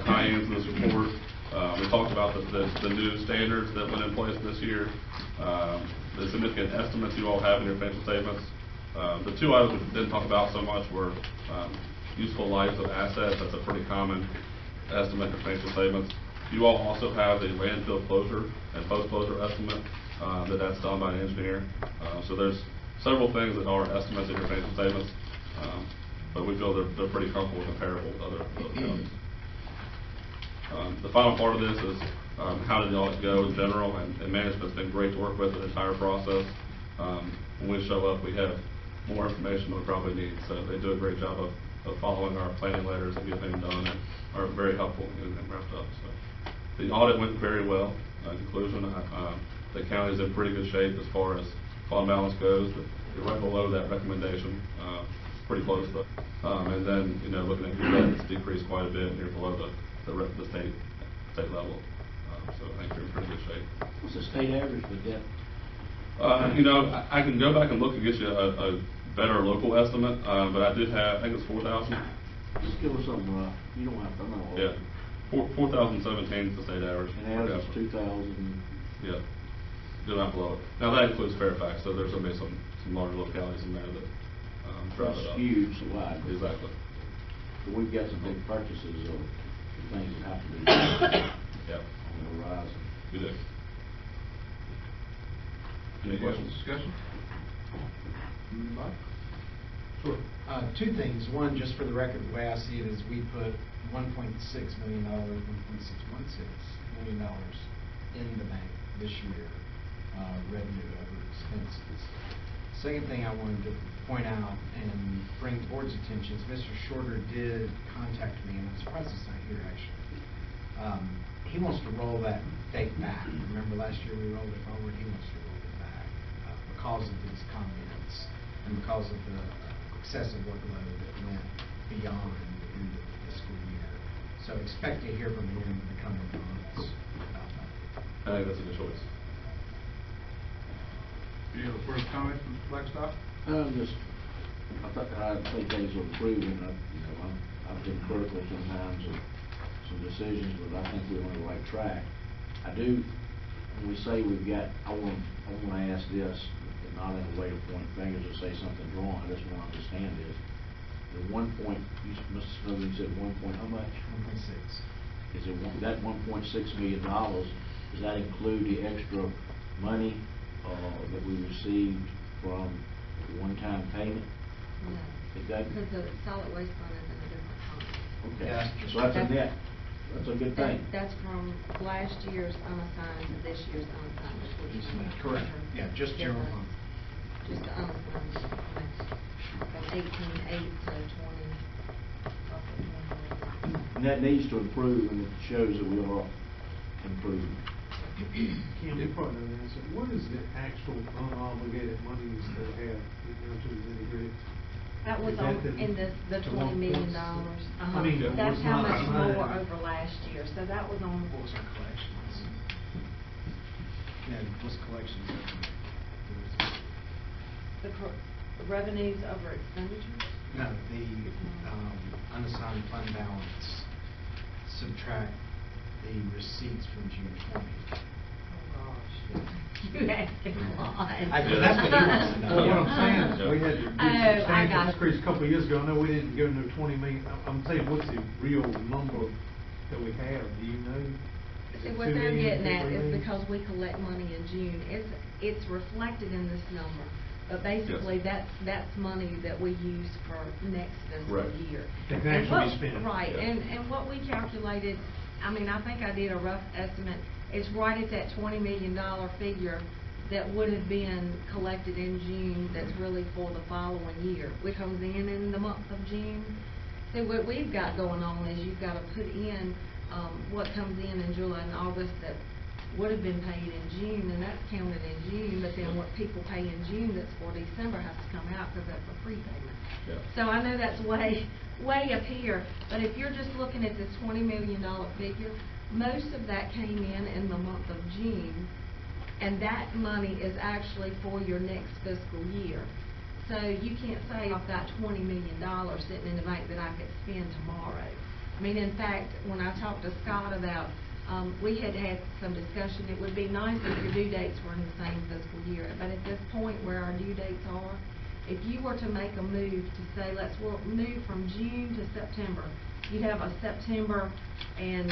high ends of this report. We talked about the new standards that went in place this year, the significant estimates you all have in your financial statements. The two items we didn't talk about so much were useful lives of assets. That's a pretty common estimate in financial statements. You all also have the landfill closure and post-closure estimate that's done by an engineer. So there's several things that are estimates in your financial statements, but we feel they're pretty comfortable and comparable with other counties. The final part of this is how did the audit go in general, and management's been great to work with the entire process. When we show up, we have more information than we probably need, so they do a great job of following our planning letters and getting them done, and are very helpful in getting them wrapped up. So the audit went very well. In conclusion, the county's in pretty good shape as far as fund balance goes. You're right below that recommendation, pretty close though. And then, looking at your debt, it's decreased quite a bit, and you're below the state level. So I think you're in pretty good shape. What's the state average for debt? I can go back and look and get you a better local estimate, but I did have, I think it's 4,000. Just give us something rough. You don't have to know. Yeah, 4,017 is the state average. And average is 2,000. Yeah, do not below it. Now that includes Fairfax, so there's going to be some larger localities in there that drive it up. Huge, wide. Exactly. But we've got some big purchases of things that have to be done. Yeah. On the horizon. We do. Any questions, discussion? Bob? Sure. Two things. One, just for the record, the way I see it is we put $1.6 million, $1.616 million in the bank this year, revenue over expenses. Second thing I wanted to point out and bring to the board's attention is Mr. Shorter did contact me, and I'm surprised he's not here actually. He wants to roll that date back. Remember last year we rolled it forward? He wants to roll it back because of these comments and because of the excessive workload that went beyond the end of the fiscal year. So expect to hear from him in the coming months about that. I think that's a good choice. Do you have a first comment from Blackstock? I think things are improving. I've been critical sometimes of some decisions, but I think we're on the right track. I do, when we say we've got, I want to ask this, but not in a way to point fingers or say something's wrong. I just want to understand this. The 1 point, Mr. Snowden said 1 point, how much? 1.6. Is it that $1.6 million, does that include the extra money that we received from the one-time payment? No, It doesn't? because the solid waste fund is in a different fund. Okay, Yeah. so that's a net, that's a good thing. That's from last year's unassigned to this year's unassigned. is what you're saying. Correct. Yeah, just general Different. fund. Just the unassigned, from 18.8 to 20, roughly 21. And that needs to improve, and it shows that we are improving. Kim, you probably know the answer. What is the actual unobligated monies that have to the nitty-gritty? That was Is that in the $20 million. I mean, That's what's how not much assigned? more over last year, so that was on. What was our collections? Yeah, what's collections? The revenues over expenditures? No, the unassigned fund balance, subtract the receipts from June 20. Oh, gosh. You asking a lot. That's what he wants to know. Well, what I'm saying is, we had to do I substantial got it. increase a couple of years ago. I know we didn't go no 20 million. I'm saying, what's the real number that we have? Do you know? See, what they're getting at is because we collect money in June, it's reflected in this number. But basically, that's money that we use for next fiscal Correct. year. That can And actually be what- spent. Right, Yeah. and what we calculated, I mean, I think I did a rough estimate, it's right at that $20 million figure that would have been collected in June that's really for the following year, which comes in the month of June. So what we've got going on is you've got to put in what comes in July and August that would have been paid in June, and that's counted in June, but then what people pay in June that's for December has to come out because that's a prepayment. Yeah. So I know that's way up here, but if you're just looking at this $20 million figure, most of that came in the month of June, and that money is actually for your next fiscal year. So you can't say I've got $20 million sitting in the bank that I could spend tomorrow. I mean, in fact, when I talked to Scott about, we had some discussion, it would be nice if your due dates were in the same fiscal year. But at this point where our due dates are, if you were to make a move to say, let's move from June to September, you'd have a September and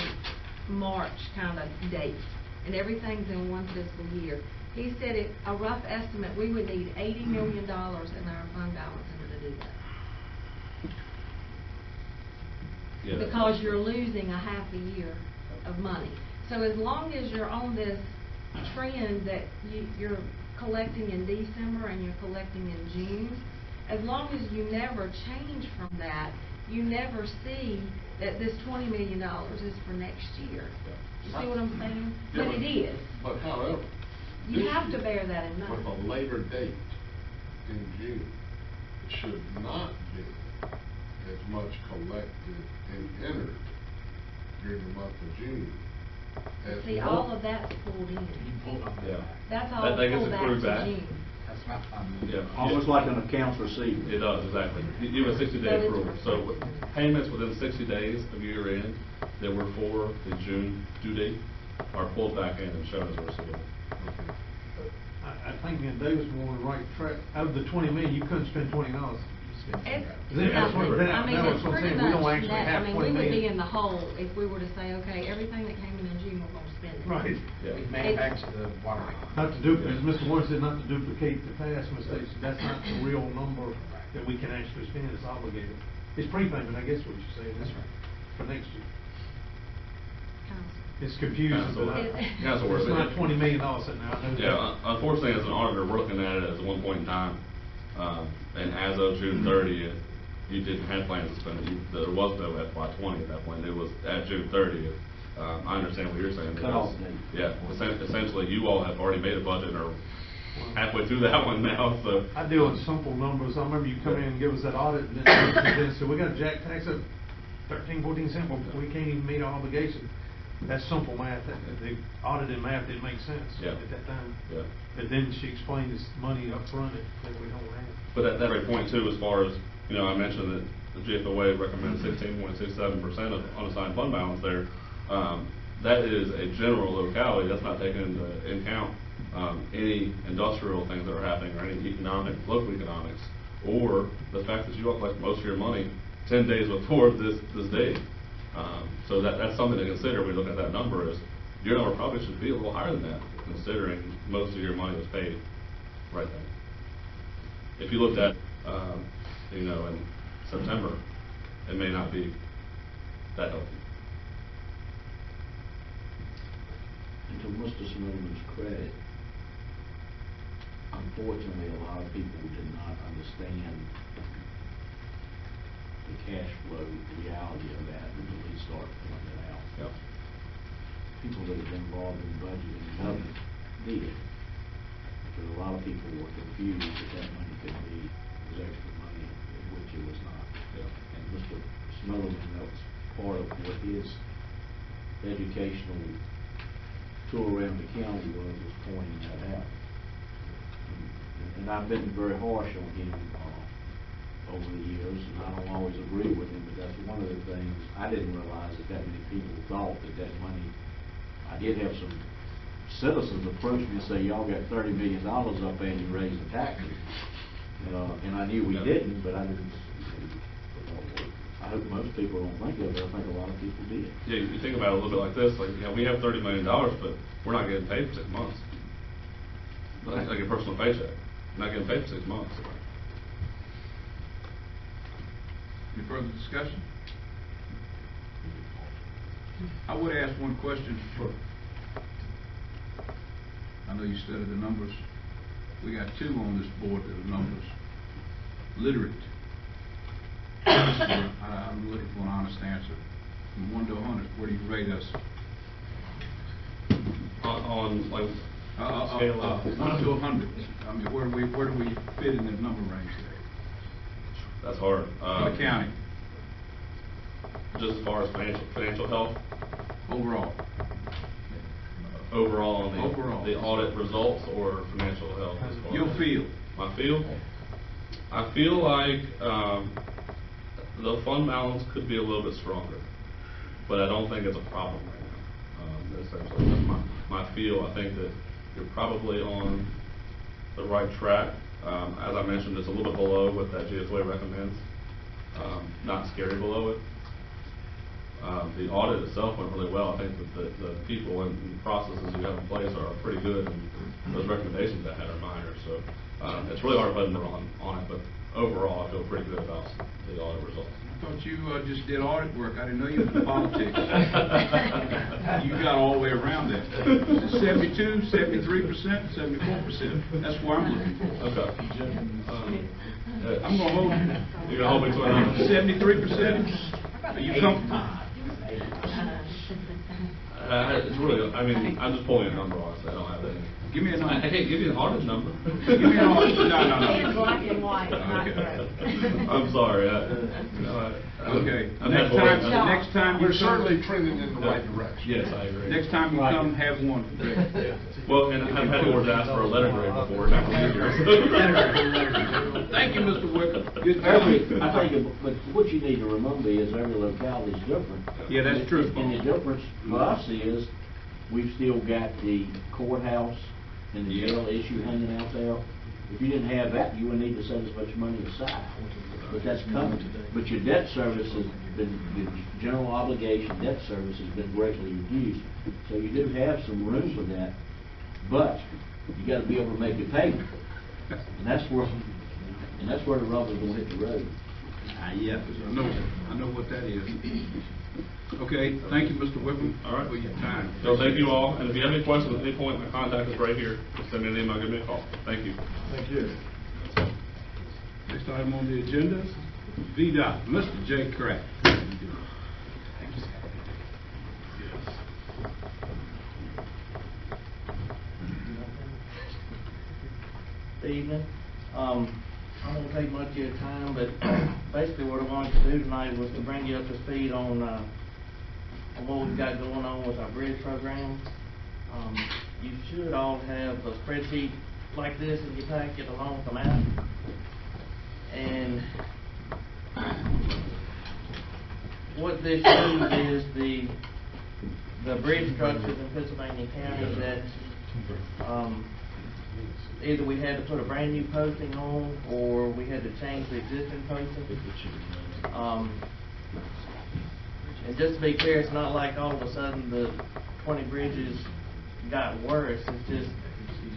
March kind of date, and everything's in one fiscal year. He said a rough estimate, we would need $80 million in our fund balance in order to do that. Yeah, that's- Because you're losing a half a year of money. So as long as you're on this trend that you're collecting in December and you're collecting in June, as long as you never change from that, you never see that this $20 million is for next year. You see what I'm saying? Yeah, But it is. But however. You this have to year, bear that in mind. With a later date in June, it should not be as much collected and entered during the month of June as. See, all of that's pulled in. You pulled on Yeah. that. That's all That gets pulled back accrued to back. June. That's my comment. Yeah. Almost like an accounts receivable. It does, exactly. You have a 60-day So it's accrual. So payments within 60 days of year end that were for the June due date are pulled back in and shown as a receivable. I think me and Davis were on the right track. Out of the 20 million, you couldn't spend $20. It's That's what we're- I mean, that's it's what I'm pretty saying. We don't much actually that, have I mean, 20 we would be million. in the hole if we were to say, okay, everything that came in June, we're gonna spend it. Right. Yeah. We've manufactured the water. Not to duplicate, as Mr. Warren said, not to duplicate the past mistakes. That's not the real number that we can actually spend. It's obligated. It's prepayment, I guess what you're saying. That's right. For next year. Council. It's confusing, Council. but Council works. it's not $20 million sitting there. I know that. Yeah, unfortunately, as an auditor, we're looking at it as one point in time. And as of June 30th, you didn't have plans to spend it. There was no FY20 at that point. It was at June 30th. I understand what you're saying. Cut off because- date. Yeah, essentially, you all have already made a budget and are halfway through that one now, so. I deal with simple numbers. I remember you come in and give us that audit and then said, we got a jack tax of 13, 14 cents. Well, we can't even meet our obligation. That's simple math. The audited math didn't make sense Yeah. at that time. Yeah. But then she explained this money up front that we don't have. But at that very point too, as far as, I mentioned that the GFOA recommends 16.67% of unassigned fund balance there. That is a general locality. That's not taking into account any industrial things that are happening or any local economics, or the fact that you all collect most of your money 10 days before this date. So that's something to consider when we look at that number is your number probably should be a little higher than that, considering most of your money was paid right then. If you looked at, in September, it may not be that healthy. And to Mr. Snowden's credit, unfortunately, a lot of people did not understand the cash flow reality of that until he started pointing it out. Yep. People that have been involved in budgeting and others did. Because a lot of people were confused that money could be, was extra money, which it was not. Yep. And Mr. Snowden, that was part of what his educational tour around the county was pointing that out. And I've been very harsh on him over the years, and I don't always agree with him, but that's one of the things, I didn't realize that many people thought that money, I did have some citizens approach me and say, y'all got $30 million up there and you're raising taxes. And I knew we didn't, but I didn't. I hope most people don't think of it, I think a lot of people did. Yeah, you think about it a little bit like this, like, we have $30 million, but we're not getting paid for 6 months. That's like a personal paycheck, not getting paid for 6 months. Any further discussion? I would ask one question. Sure. I know you studied the numbers. We got two on this board that are numbers literate. I'm looking for an honest answer. From 1 to 100, where do you rate us? On like, scale of. 1 to 100. I mean, where do we fit in the number range there? That's hard. For the county, Just as far as financial health, overall. overall on Overall. the audit results or financial health? As far Your as- feel. My feel? I feel like, the fund balance could be a little bit stronger, but I don't think it's a problem right now. Essentially, that's my feel. I think that you're probably on the right track. As I mentioned, it's a little bit below what that GSOA recommends, not scary below it. The audit itself went really well. I think that the people and processes you have in place are pretty good, and those recommendations I had are minor. So it's really hard to put a number on it, but overall, I feel pretty good about the audit results. I thought you just did audit work. I didn't know you did politics. You got all the way around that. 72, 73%, 74%. That's where I'm looking for. Okay. I'm gonna hold you. You're gonna hold me to a number? 73%. Are you comfortable? It's really, I mean, I'm just pulling a number, honestly. I don't have that. Give me a number. I can't give you an audit number. Give me an audit. No. In black and white, not Okay. gray. I'm sorry. Okay. I've had more- Next time you We're come, certainly trending in the right direction. Yes, I agree. next time you come, have one. Well, and I've had boards ask for a letter grade before, not Thank you, Mr. Wickham. Good Every, job. I think, but what you need to remember is every locality is different. Yeah, that's true. And the difference for us is, we've still got the courthouse and the jail issue hanging out there. If you didn't have that, you wouldn't need to set as much money aside. But that's coming. But your debt service has been, your general obligation debt service has been greatly reduced. So you do have some room for that, but you gotta be able to make your payment. And that's where the rubber's gonna hit the road. Yeah, I know what that is. Okay, thank you, Mr. Wickham. All right. For your time. So thank you all, and if you have any questions at any point, my contact is right here. Just send me an email, give me a call. Thank you. Thank you. Next item on the agenda, VDOT, Mr. J. Crack. Good evening. I won't take much of your time, but basically what I wanted to do tonight was to bring you up to speed on what we've got going on with our bridge program. You should all have a spreadsheet like this in your packet along with the map. And what this shows is the bridge structures in Pennsylvania County that either we had to put a brand new posting on, or we had to change the existing posting. And just to be clear, it's not like all of a sudden the 20 bridges got worse. It's just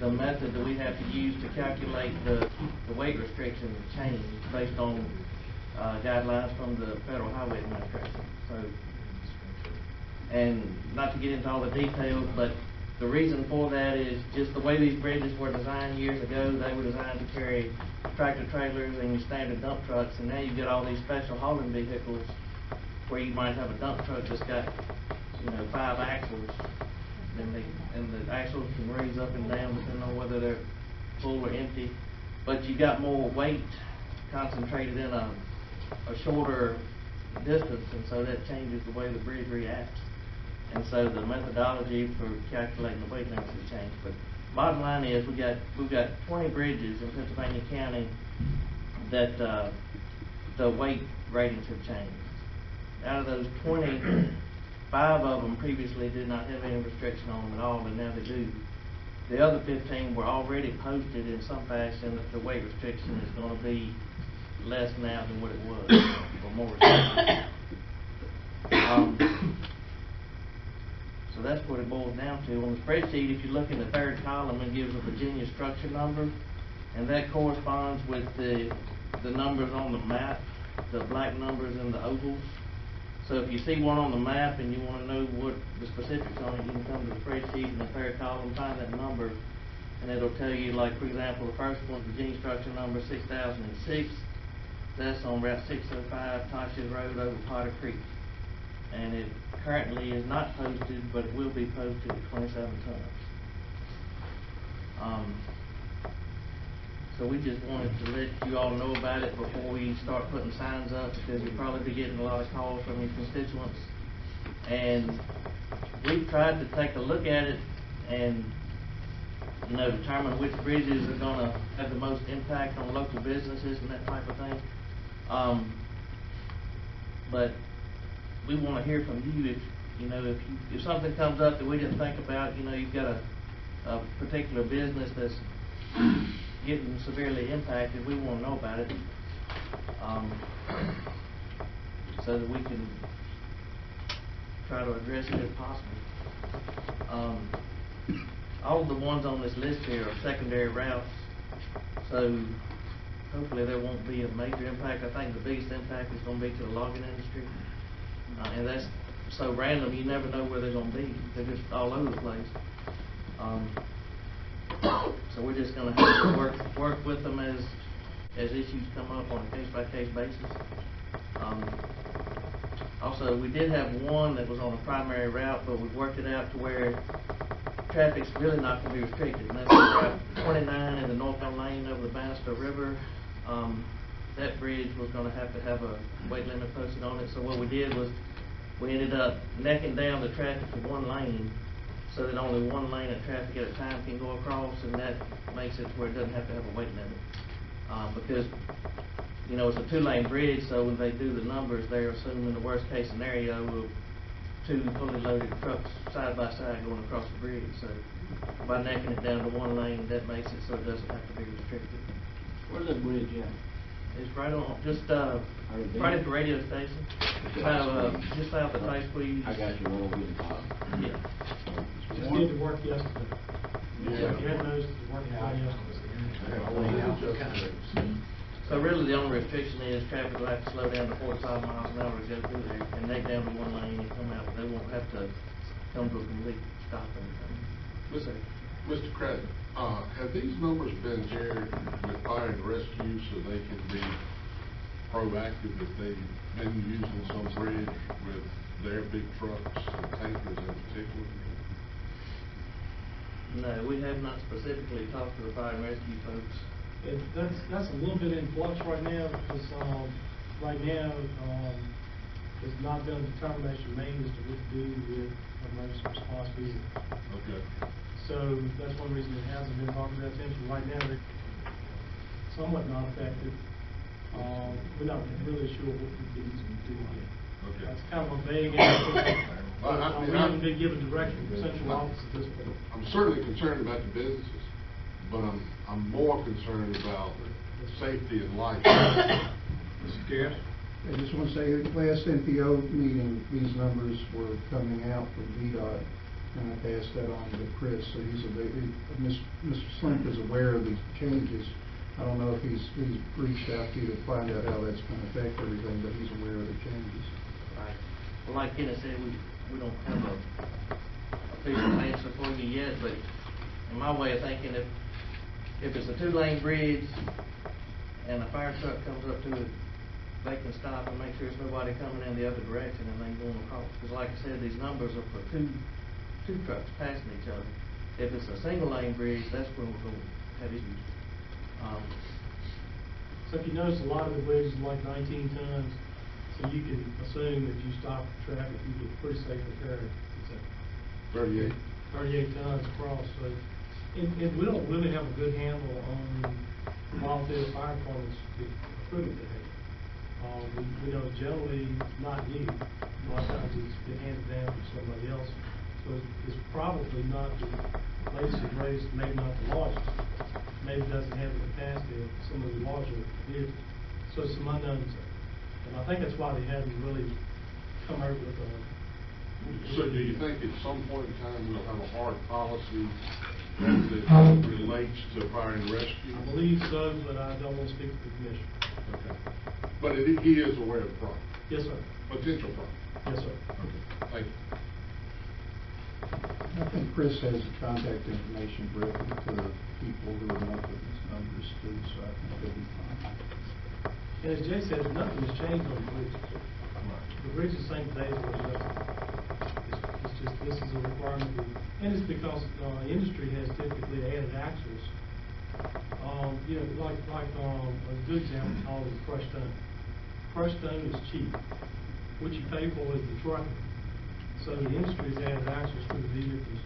the method that we have to use to calculate the weight restriction changed based on guidelines from the Federal Highway Administration. So, and not to get into all the details, but the reason for that is just the way these bridges were designed years ago. They were designed to carry tractor trailers and your standard dump trucks, and now you get all these special hauling vehicles where you might have a dump truck that's got, 5 axles, and the axles can raise up and down depending on whether they're full or empty. But you got more weight concentrated in a shorter distance, and so that changes the way the bridge reacts. And so the methodology for calculating the weight limits has changed. But bottom line is we've got 20 bridges in Pennsylvania County that the weight ratings have changed. Out of those 20, 5 of them previously did not have any restriction on them at all, but now they do. The other 15 were already posted in some fashion that the weight restriction is going to be less now than what it was, or more restricted. So that's what it boils down to. On the spreadsheet, if you look in the third column, it gives a Virginia structure number, and that corresponds with the numbers on the map, the black numbers in the ovals. So if you see one on the map and you want to know what the specifics on it, you can come to the spreadsheet in the third column, find that number, and it'll tell you, like, for example, the first one, Virginia structure number 6006, that's on Route 605, Tasha's Road over Potter Creek. And it currently is not posted, but it will be posted at 27 tons. So we just wanted to let you all know about it before we start putting signs up, because you'll probably be getting a lot of calls from your constituents. And we've tried to take a look at it and, you know, determine which bridges are gonna have the most impact on local businesses and that type of thing. But we wanna hear from you if something comes up that we didn't think about, you know, you've got a particular business that's getting severely impacted, we wanna know about it, so that we can try to address it if possible. All of the ones on this list here are secondary routes, so hopefully there won't be a major impact. I think the biggest impact is gonna be to the logging industry, and that's so random, you never know where they're gonna be. They're just all over the place. So we're just gonna have to work with them as issues come up on a case-by-case basis. Also, we did have one that was on a primary route, but we've worked it out to where traffic's really not gonna be restricted. And that's Route 29 in the northbound lane over the Bannister River. That bridge was gonna have to have a weight limit posted on it. So what we did was we ended up necking down the traffic to one lane, so that only one lane of traffic at a time can go across, and that makes it where it doesn't have to have a weight limit. Because, you know, it's a two-lane bridge, so when they do the numbers, they're assuming the worst-case scenario of two fully loaded trucks side by side going across the bridge. So by necking it down to one lane, that makes it so it doesn't have to be restricted. Where's that bridge at? It's right on, just right at the radio station, just south of High Squeeze. I got you, right over the top. Yeah. Just did the work yesterday. Yeah. You had noticed the work yesterday. So really, the only restriction is traffic will have to slow down to 45 miles an hour to go through there, and neck down to one lane and come out. They won't have to come to a complete stop or anything. Mr. Craddock, have these numbers been shared with fire and rescue so they can be proactive if they've been using some bridge with their big trucks and tankers in particular? No, we have not specifically talked to the fire and rescue folks. That's a little bit in flux right now, because right now there's not been a determination made as to what to do with emergency response vehicles. Okay. So that's one reason it hasn't been brought to their attention. Right now, they're somewhat not effective. We're not really sure what we do yet. Okay. That's kind of a vague answer. Well, We haven't been given direction from central office at this point. I'm certainly concerned about the businesses, but I'm more concerned about safety and life. Mr. Garrett? I just want to say, at last NPO meeting, these numbers were coming out from VDOT, and I passed that on to Chris, so Mr. Slink is aware of these changes. I don't know if he's reached out to you to find out how that's going to affect everything, but he's aware of the changes. Right. Well, like Kenneth said, we don't have a official answer for you yet, but in my way of thinking, if it's a two-lane bridge and a fire truck comes up to it, they can stop and make sure there's nobody coming in the other direction and they going across. Because like I said, these numbers are for two trucks passing each other. If it's a single-lane bridge, that's when we're going to have issues. So if you notice, a lot of the bridges are like 19 tons, so you can assume that you stop the traffic, you get pretty safe repair. It's a 38. 38 tons across, so, and we don't really have a good handle on volunteer fire departments equipment they have. We know generally not new. A lot of times it's been handed down to somebody else, so it's probably not the latest and greatest, maybe not the largest. Maybe it doesn't have the capacity of some of the larger vehicles. So some unknowns there. And I think that's why they hadn't really come out with a. So do you think at some point in time we'll have a hard policy that relates to fire and rescue? I believe so, but I don't want to speak for the commission. Okay. But he is aware of the problem? Yes, sir. Potential problem? Yes, sir. Okay, thank you. I think Chris has the contact information directly to the people who are up with these numbers too, so I think they'll be fine. And as Jay said, nothing has changed on the bridge. The bridge is the same today as it was yesterday. It's just, this is a requirement, and it's because, industry has typically added axles. You know, like, a good example is crushed stone. Crushed stone is cheap. What you pay for is the trucking. So the industry has added axles to the vehicles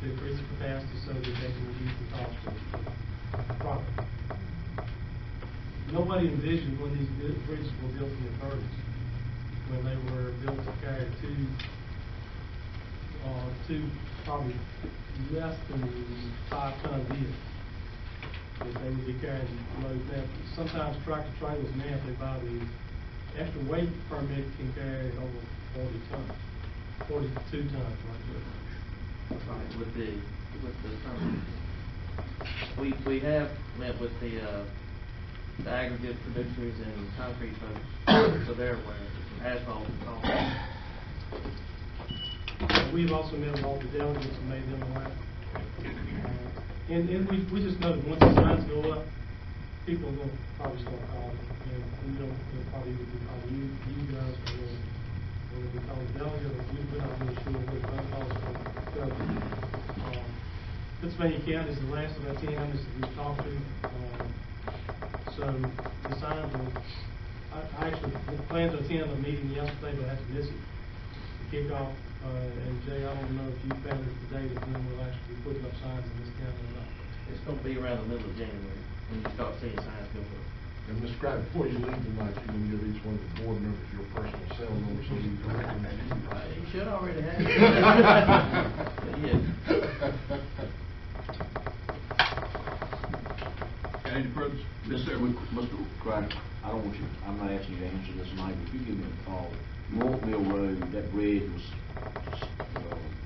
to increase the capacity so that they can reduce the cost of the product. Nobody envisioned when these bridges were built in the 30s, when they were built to carry two probably less than 5-ton vehicles. That they would be carrying loads. Now, sometimes tractor trailers now, if they buy the extra weight permit, can carry over 40 tons, 42 tons right there. Right, with the we have met with the aggregate producers and concrete folks, so they're aware, asphalt and concrete. We've also met with all the delegates and made them aware. And we just know that once the signs go up, people are gonna probably start calling, and they'll probably either be calling you guys, or they'll be calling the delegate, or we're not really sure what phone calls are going. Pennsylvania County is the last of our 10 counties that we've talked to. So the signs will, I actually planned to attend a meeting yesterday, but I had to miss it. The kickoff, and Jay, I don't know if you found it today, that when we'll actually be putting up signs in this county or not. It's gonna be around the middle of January when you start seeing signs go up. And Mr. Craddock, before you leave tonight, you can give each one of the board members your personal cell number so you can recognize you. You should already have it. But yeah. Got any further? Yes, sir. Mr. Craddock, I don't want you, I'm not asking you to answer this tonight, but if you give me a call, North Mill Road, that bridge was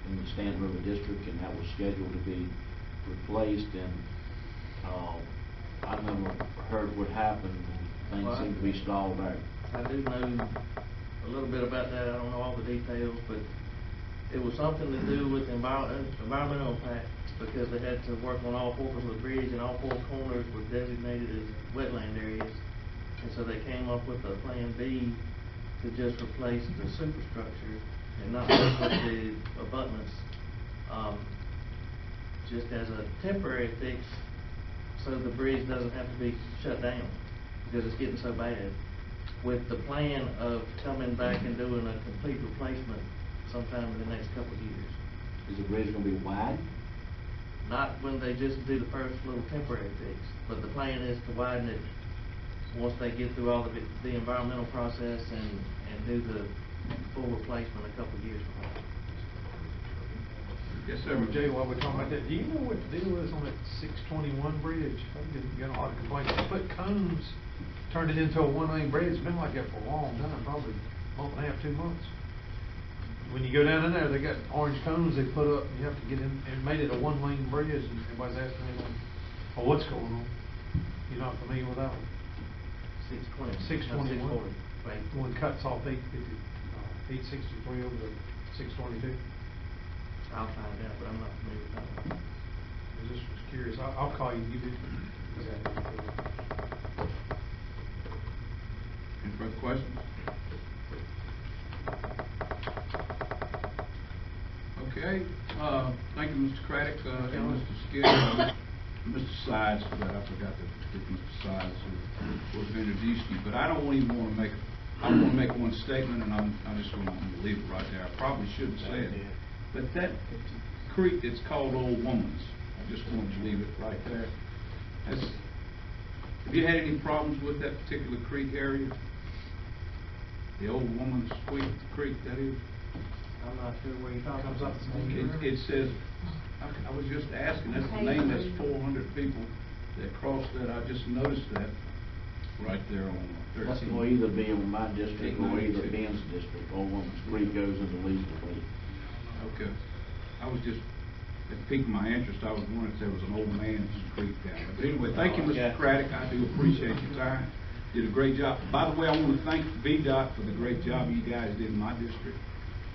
in the Stanton River District, and that was scheduled to be replaced, and I never heard what happened. Things Well, seem to be stalled out. I do know a little bit about that. I don't know all the details, but it was something to do with environmental impact, because they had to work on all 4 corners of the bridge, and all 4 corners were designated as wetland areas. And so they came up with a plan B to just replace the superstructure and not mess with the abutments, just as a temporary fix, so the bridge doesn't have to be shut down because it's getting so bad. With the plan of coming back and doing a complete replacement sometime in the next couple of years. Is the bridge gonna be wide? Not when they just do the first little temporary fix, but the plan is to widen it once they get through all the environmental process and do the full replacement a couple of years from now. Yes, sir. Jay, while we're talking about that, do you know what the deal is on that 621 bridge? I'm getting a lot of complaints. They put cones, turned it into a 1-lane bridge. It's been like that for a long time, probably a month and a half, 2 months. When you go down in there, they got orange cones they put up, and you have to get in, and made it a 1-lane bridge, and everybody's asking me, well, what's going on? You're not familiar with that one? 620. 621. Right. One cuts off 863 over to 622. I'll find out, but I'm not familiar with that one. I just was curious. I'll call you, give you exactly. Any further questions? Okay, thank you, Mr. Craddock, and Mr. Skidmore, Mr. Sides, for that. I forgot to get Mr. Sides, who was introduced you, but I don't even want to make, I want to make one statement, and I just want to leave it right there. I probably shouldn't say it, but that creek, it's called Old Woman's. I just wanted to leave it right there. Have you had any problems with that particular creek area? The Old Woman's Creek, that is? I'm not sure where you're talking Comes about. up the same. It says, I was just asking, that's the name, that's 400 people that crossed that, I just noticed that. right there on That 13. will either be in my district or either 892. Ben's district, or when the creek goes into Leesville Lake. Okay. I was just, it piqued my interest. I was wondering if there was an old man's creek down there. But anyway, thank you, Yeah. Mr. Craddock. I do appreciate your time. Did a great job. By the way, I want to thank VDOT for the great job you guys did in my district,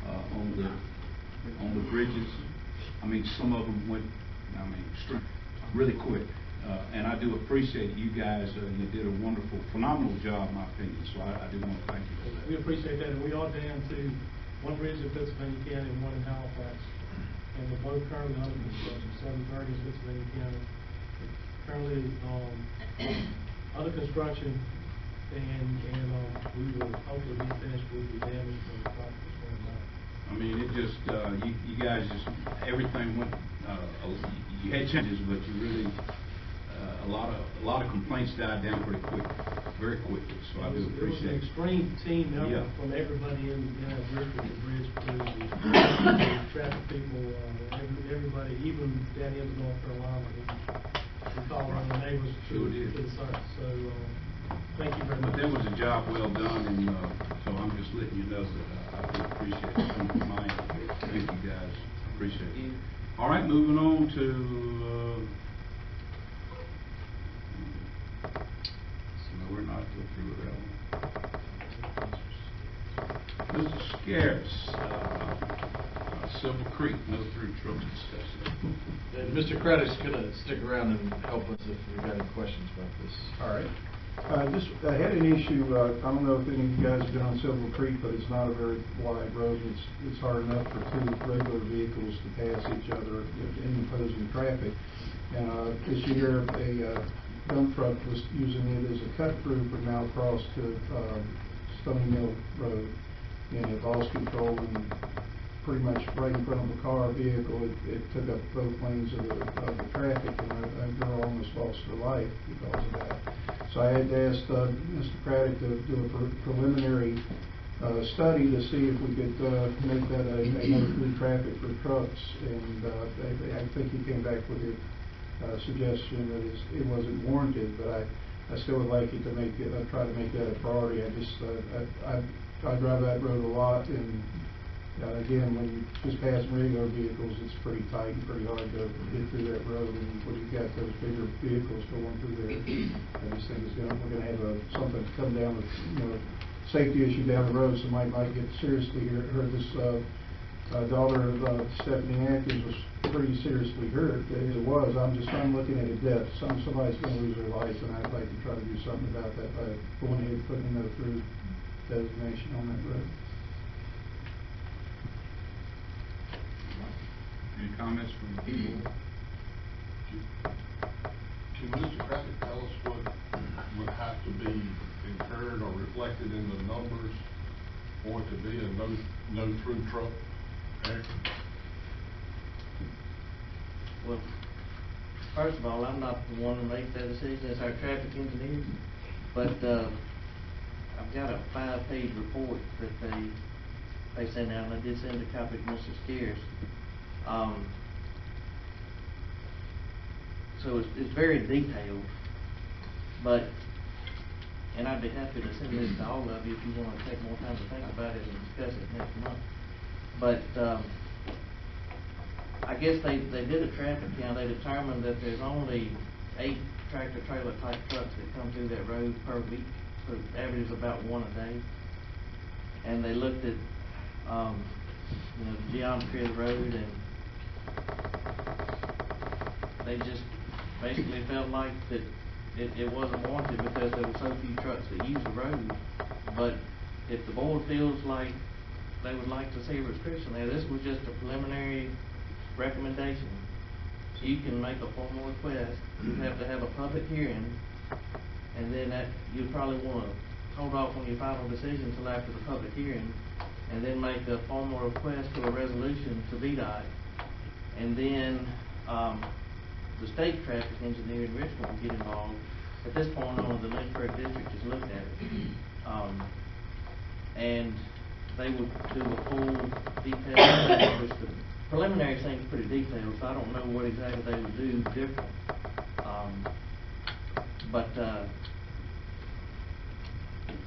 on the bridges. I mean, some of them went, really quick. And I do appreciate you guys. You did a wonderful, phenomenal job, in my opinion. So I do want to thank you for that. We appreciate that, and we are down to one bridge in Pennsylvania County and one in Halifax. And they're both currently under construction, 730 is Pennsylvania County. Currently, under construction, and we will hopefully be finished with the damage from the property going by. I mean, it just, you guys just, everything went, you had changes, but you really, a lot of complaints died down pretty quick, very quickly, so I do It was an appreciate it. extreme team Yeah. effort from everybody in our district, the bridge crew, the traffic people, everybody, even down into North Carolina. We called on the neighbors Sure to did. concern, so, thank you very But much. that was a job well done, and, so I'm just letting you know that I do appreciate it from my end. Thank you, guys, appreciate it. All right, moving on to, so we're not go through that one. Mr. Scarce, Silver Creek, no through truck discussion. And Mr. Craddock's gonna stick around and help us if we've got any questions about this. All right. I had an issue, I don't know if any of you guys have been on Silver Creek, but it's not a very wide road. It's hard enough for two regular vehicles to pass each other in opposing traffic. And this year, a dump truck was using it as a cut through from Mount Cross to Stony Mill Road. And it lost control and pretty much right in front of a car vehicle. It took up both lanes of the traffic, and a girl almost lost her life because of that. So I had asked Mr. Craddock to do a preliminary study to see if we could make that a no-through traffic for trucks, and I think he came back with a suggestion that it wasn't warranted, but I still would like it to try to make that a priority. I drive that road a lot, and again, when you just pass regular vehicles, it's pretty tight and pretty hard to get through that road. And when you've got those bigger vehicles going through there, I just think we're going to have something come down with, safety issue down the road. Somebody might get seriously hurt. This daughter of Stephanie Atkins was pretty seriously hurt. I'm looking at a death. Somebody's going to lose their life, and I'd like to try to do something about that by going ahead and putting a through designation on that road. Any comments from the people? Can Mr. Craddock tell us what would have to be incurred or reflected in the numbers for it to be a no-through truck? Eric? Well, first of all, I'm not the one to make that decision, it's our traffic engineer. But, I've got a 5-page report that they sent out, and I did send a copy to Mr. Scarce. So it's very detailed, but, and I'd be happy to send this to all of you if you want to take more time to think about it and discuss it next month. But, I guess they did a traffic count. They determined that there's only 8 tractor-trailer type trucks that come through that road per week. So the average is about 1 a day. And they looked at, the geometry of the road, and they just basically felt like that it wasn't warranted because there were so few trucks that use the road. But if the board feels like they would like to see a restriction there, this was just a preliminary recommendation. You can make a formal request. You have to have a public hearing, and then you'd probably want to hold off on your final decision until after the public hearing, and then make a formal request for a resolution to VDOT. And then the state traffic engineer in Richmond will get involved. At this point, only the Lynchburg district has looked at it. And they would do a full detailed study, which the preliminary seems pretty detailed, so I don't know what exactly they would do different. But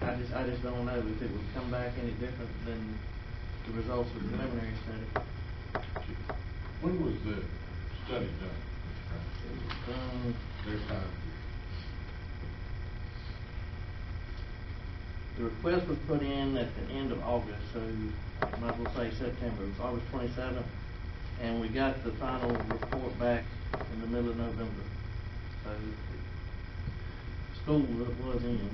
I just don't know if it would come back any different than the results of the preliminary study. When was the study done? Their time. The request was put in at the end of August, so I might as well say September. It was August 27th, and we got the final report back in the middle of November. So school was in.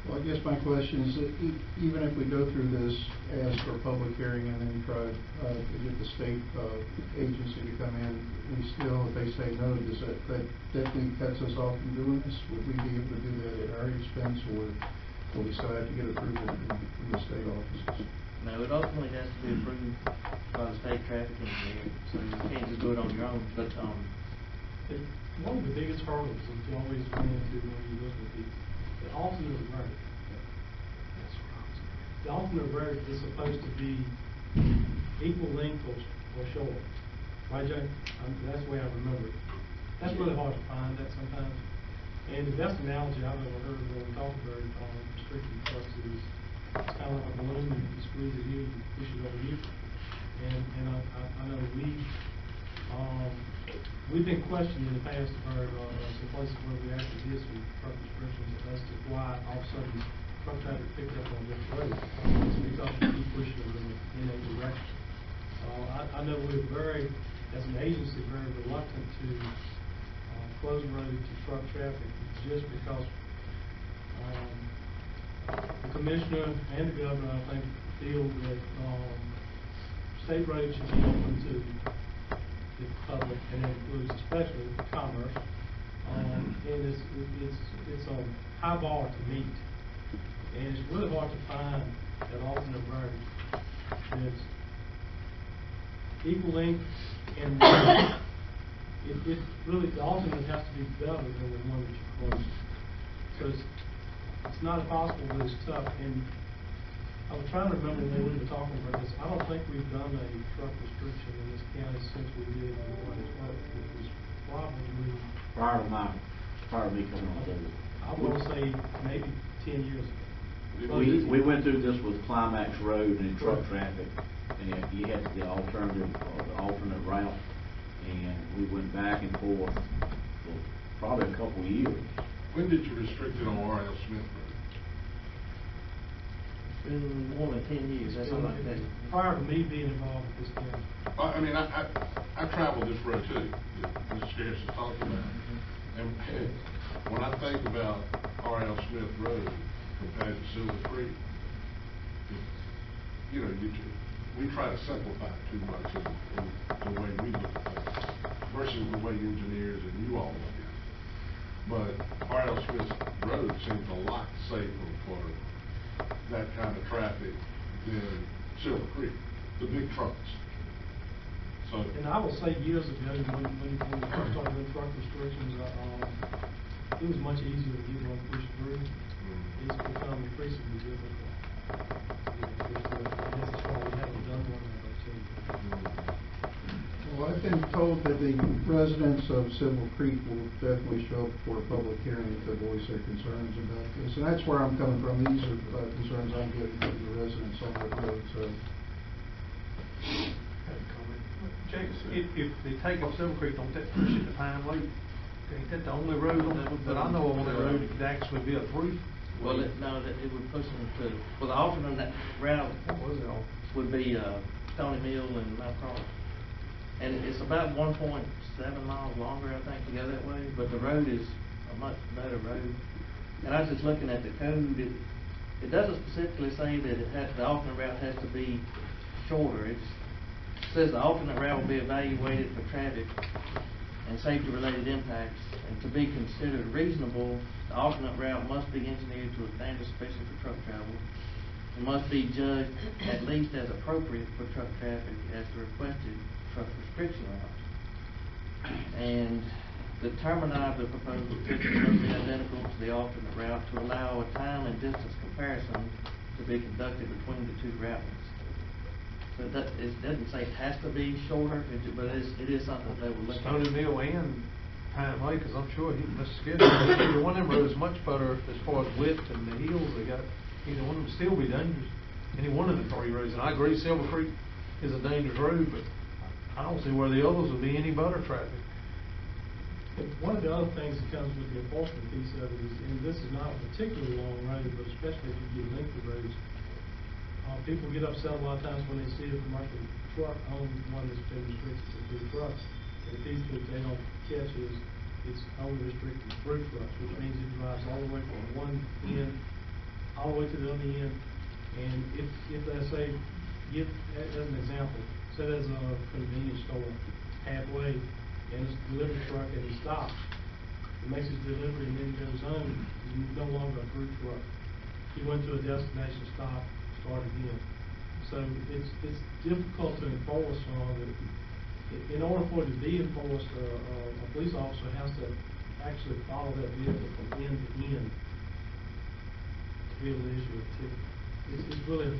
Well, I guess my question is that even if we go through this, ask for a public hearing, and then try to get the state agency to come in, we still, if they say no, does that definitely cuts us off from doing this? Would we be able to do that at our expense, or will we still have to get approval from the state offices? No, it ultimately has to be approved by the state traffic engineer, so you can't just do it on your own. But one of the biggest hurdles that you always run into when you look at the alternate road. The alternate road is supposed to be equal length or short. Right, Jay? That's the way I remember it. That's really hard to find that sometimes. And the best analogy I've ever heard when we talk about restricted trucks is it's kind of like a balloon. You squeeze it here, you push it over here. And I know we've been questioned in the past about some places where we actually did some truck restrictions as to why all of a sudden truck traffic picked up on this road. It's because we keep pushing them in a direction. I know we're very, as an agency, very reluctant to close the road to truck traffic just because the commissioner and the governor, I think, feel that state roads should be open to the public, and that includes especially commerce. And it's a high bar to meet, and it's really hard to find an alternate road that's equal length, and it really, the alternate has to be better than the one that you close. So it's not impossible, but it's tough. And I was trying to remember when we were talking about this. I don't think we've done a truck restriction in this county since we did the one that's worked. It was probably prior to me coming on board. I want to say maybe 10 years ago. We went through this with Climax Road and truck traffic, and you had the alternate route, and we went back and forth for probably a couple of years. When did you restrict it on R.L. Smith Road? it's been more than 10 years. That's all I can tell you. Prior to me being involved with this county. I mean, I traveled this road too, that Mr. Scarce is talking about. And when I think about R.L. Smith Road compared to Silver Creek, you know, we try to simplify it too much in the way we look at things versus the way engineers and you all look at it. But R.L. Smith Road seems a lot safer for that kind of traffic than Silver Creek, the big trucks. So, And I will say years ago, when we first started doing truck restrictions, it was much easier to get one pushed through. It's become increasingly difficult. That's why we haven't done one of those two. Well, I've been told that the residents of Silver Creek will definitely show up for a public hearing to voice their concerns about this. And that's where I'm coming from. These are concerns I'm getting from the residents on that road, so. Jake, if they take up Silver Creek, don't that push it to Pine Lake? Ain't that the only road that I know of on that road that could actually be approved? Well, it would push them to, well, the alternate route What was it all? would be Stony Mill and Mount Carmel. And it's about 1.7 miles longer, I think, to go that way, but the road is a much better road. And I was just looking at the code, it doesn't specifically say that the alternate route has to be shorter. It says the alternate route will be evaluated for traffic and safety-related impacts, and to be considered reasonable, the alternate route must be engineered to a standard sufficient for truck travel. It must be judged at least as appropriate for truck traffic as the requested truck restriction route. And the termini of the proposed restriction must be identical to the alternate route to allow a time and distance comparison to be conducted between the two routes. So it doesn't say it has to be shorter, but it is something that they will look at. Stony Mill and Pine Lake, because I'm sure Mr. Skidmore, either one of them roads is much better as far as width and the hills they got. Either one of them still be dangerous. Any one of the three roads, and I agree Silver Creek is a dangerous road, but I don't see where the others will be any better traffic. One of the other things that comes with the enforcement piece of it is, and this is not a particularly long road, but especially if you get lengthy roads, people get upset a lot of times when they see a commercial truck on one that's been restricted to through trucks. And the piece that they don't catch is, it's only restricted to through trucks, which means it drives all the way from one end, all the way to the other end. And if they say, as an example, say there's a convenience store halfway, and it's a delivery truck and he stops, he makes his delivery and then goes home, he's no longer a through truck. He went to a destination stop, start again. So it's difficult to enforce in order for it to be enforced, a police officer has to actually follow that vehicle from end to end to be able to issue a ticket. It's really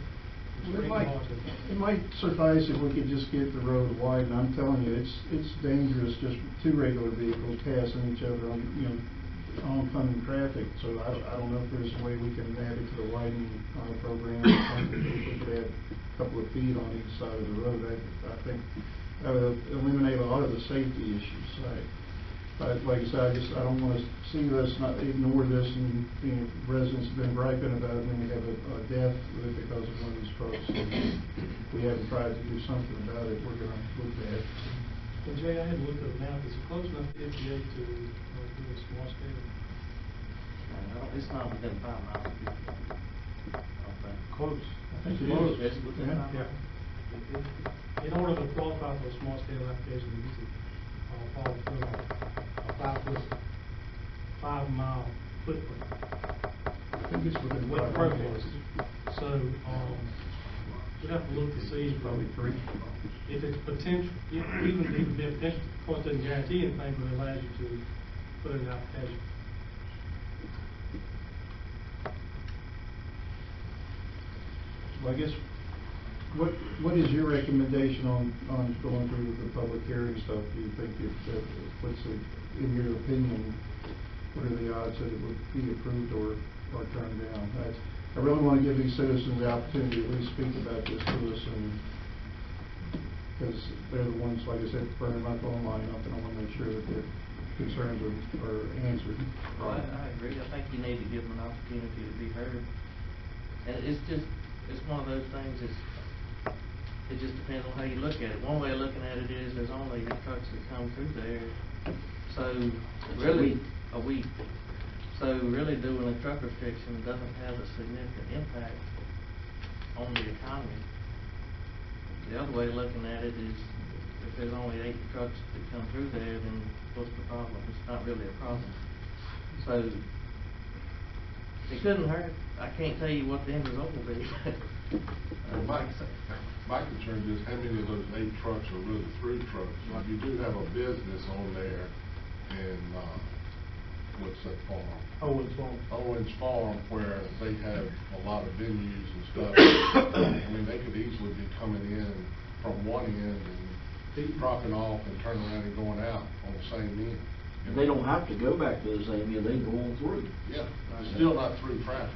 It might suffice if we could just get the road wide, and I'm telling you, it's dangerous just two regular vehicles passing each other on, oncoming traffic. So I don't know if there's a way we can add it to the widening program. If we could add a couple of feet on each side of the road, I think that would eliminate a lot of the safety issues. Like I said, I don't want to see this, not ignore this, and residents have been griping about it when we have a death because of one of these trucks. If we haven't tried to do something about it, we're going to look bad. Well, Jay, I had looked at the map. Is it close enough to 58 to do a small scale? It's not within 5 miles. Okay. Close. I think it Close. is. It's within 5 miles. In order to qualify for a small scale application, you need to follow through a 5 mile footprint. I think it's within With 5 progress. So, we'd have to look to see. Probably 3. If it's potential, even be a potential, of course, it doesn't guarantee anything, but it allows you to put in an application. Well, I guess, what is your recommendation on going through with the public hearing stuff? Do you think in your opinion, what are the odds that it would be approved or turned down? I really want to give these citizens the opportunity to at least speak about this to us, and because they're the ones, like I said, burning my phone line up, and I want to make sure that their concerns are answered. Well, I agree. I think you need to give them an opportunity to be heard. And it's one of those things, it just depends on how you look at it. One way of looking at it is there's only the trucks that come through there. So really, a week. So really doing a truck restriction doesn't have a significant impact on the economy. The other way of looking at it is if there's only 8 trucks that come through there, then what's the problem? It's not really a problem. So it couldn't hurt. I can't tell you what the end result will be. My concern is how many of those 8 trucks are really through trucks. Like you do have a business on there, and what's that farm? Owens Farm. Owens Farm, where they have a lot of venues and stuff. I mean, they could easily be coming in from one end and dropping off and turning around and going out on the same end. They don't have to go back to the same end, they can go on through. Yeah, still not through traffic.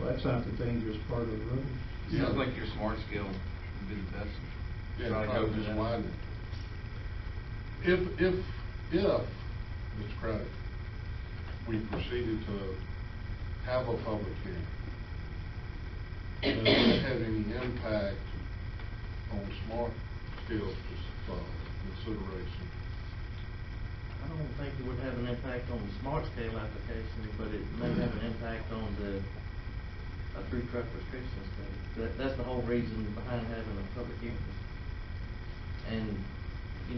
Well, that's not the dangerous part of the road. Sounds like your smart scale would be the best. Yeah, Try to go probably with just that. widen it. If, Mr. Craddock, we proceeded to have a public hearing, does that have any impact on smart scale consideration? I don't think it would have an impact on the smart scale application, but it may have an impact on the through truck restriction study. That's the whole reason behind having a public hearing. And,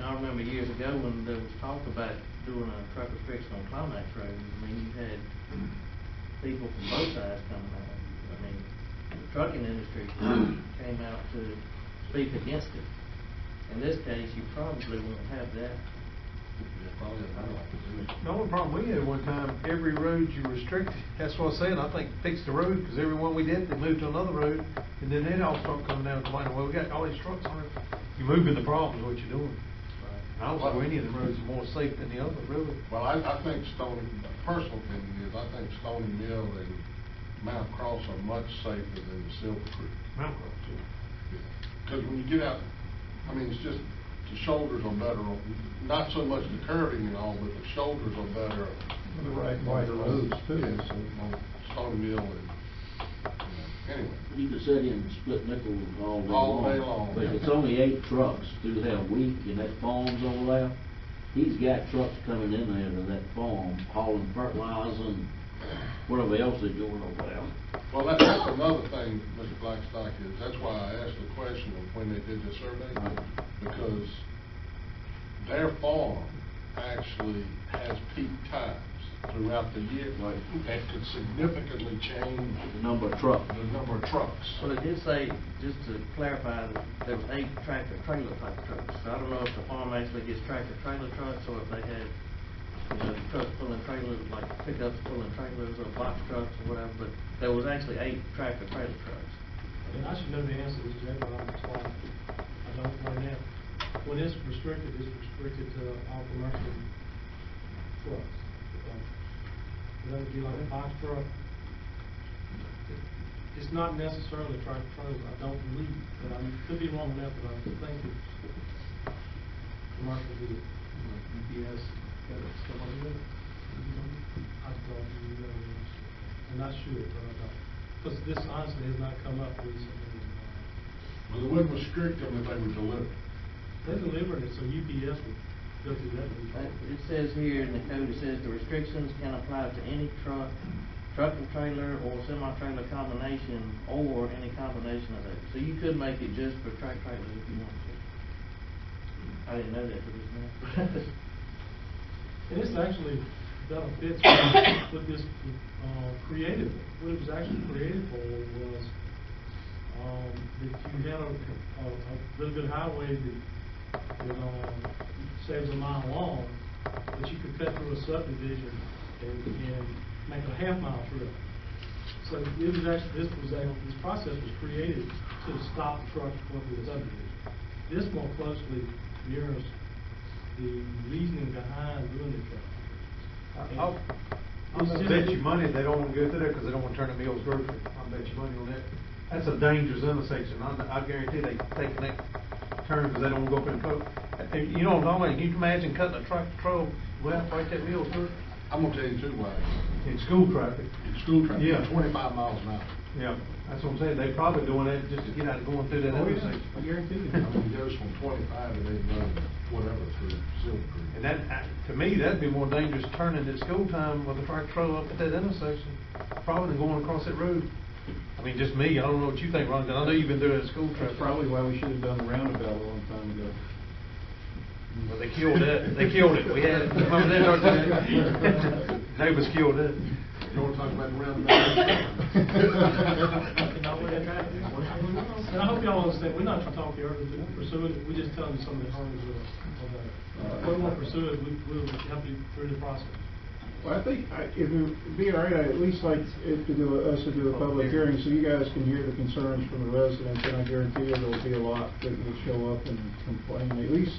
I remember years ago when there was talk about doing a truck restriction on Climax Road. I mean, you had people from both sides coming out. I mean, the trucking industry came out to speak against it. In this case, you probably won't have that. The only problem we had one time, every road you restricted, that's what I said, I think fix the road, because every one we did, they moved to another road, and then they'd all start coming down complaining, well, we got all these trucks on it. You're moving the problem is what you're doing. I don't think any of the roads are more safe than the other, really. Well, I think Stony, personal opinion is, I think Stony Mill and Mount Cross are much safer than Silver Creek. Mount Cross, yeah. Because when you get out, I mean, it's just, the shoulders are better, not so much the curving and all, but the shoulders are better. The right wider roads too, Yeah, so. on Stony Mill and, anyway. You could sit in and split nickels all day long. All day long. But if it's only 8 trucks through that week in that farm's over there, he's got trucks coming in there to that farm hauling fertilizer and whatever else they're doing over there. Well, that's another thing, Mr. Blackstock, is that's why I asked the question of when they did the survey, because their farm actually has peak times throughout the year, that could significantly change The number of trucks. the number of trucks. Well, it did say, just to clarify, that there was 8 tractor-trailer type trucks. So I don't know if the farm actually gets tractor-trailer trucks, or if they had, trucks pulling trailers, like pickups pulling trailers, or box trucks, or whatever, but there was actually 8 tractor-trailer trucks. And I should know the answer to this, Jay, but I'm sorry, I don't right now. When it's restricted to all commercial trucks. That would be like a box truck. It's not necessarily tractor trailers, I don't believe, but I could be wrong on that, but I think it's commercial vehicle. UPS, got it, stuff like that. I don't know the answer. I'm not sure, but I don't. Because this honestly has not come up recently. Well, it wouldn't restrict them if they were delivered. They delivered it, so UPS would go through that. It says here in the code, it says the restrictions can apply to any truck and trailer, or semi-trailer combination, or any combination of that. So you could make it just for track trailers if you wanted to. I didn't know that till just now. And this actually benefits what this created. What it was actually created for was that you had a really good highway that saves a mile long, but you could cut through a subdivision and make a half-mile trip. So it was actually, this process was created to stop the trucks going through the subdivision. This more closely mirrors the reasoning behind doing the truck. I'll bet you money they don't want to go through there because they don't want to turn to Mills Grocery. I'll bet you money on that. That's a dangerous intersection. I guarantee they take that turn because they don't want to go up in the coat. You know what I'm talking about? Can you imagine cutting a tractor trailer left right at Mills Grocery? I'm gonna tell you too why. In school traffic. In school traffic, Yeah. 25 miles an hour. Yeah, that's what I'm saying. They probably doing that just to get out of going through that intersection. I guarantee you. I mean, it goes from 25 and they run whatever through Silver Creek. And that, to me, that'd be more dangerous turning at school time with a tractor trailer up at that intersection, probably than going across that road. I mean, just me, I don't know what you think, Ron, 'cause I know you've been doing it at school That's traffic. probably why we should have done the roundabout a long time ago. Well, they killed that, they killed it, we had it, remember that? Neighbors killed it. You wanna talk about the roundabout? And I hope y'all understand, we're not talking early to pursue it, we're just telling you some of the hurdles of that. If we want to pursue it, we'll help you through the process. Well, I think, if it would be all right, I'd at least like it to do, us to do a public hearing, so you guys can hear the concerns from the residents, and I guarantee you there'll be a lot that will show up and complain, at least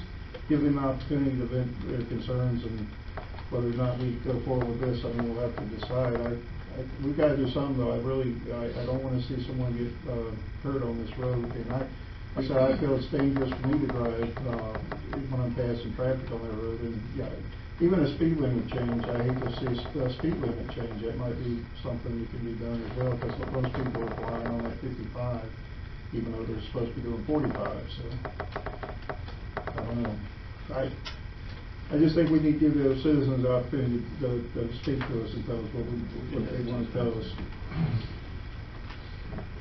give them an opportunity to vent their concerns, and whether or not we go forward with this, I mean, we'll have to decide. We've got to do something, though. I don't want to see someone get hurt on this road, and I said, I feel it's dangerous for me to drive when I'm passing traffic on that road, and yeah, even a speed limit change, I hate to see a speed limit change. That might be something that can be done as well, because most people are flying on that 55, even though they're supposed to be doing 45, so I don't know. I just think we need to give the citizens the opportunity to speak to us and tell us what they want to tell us.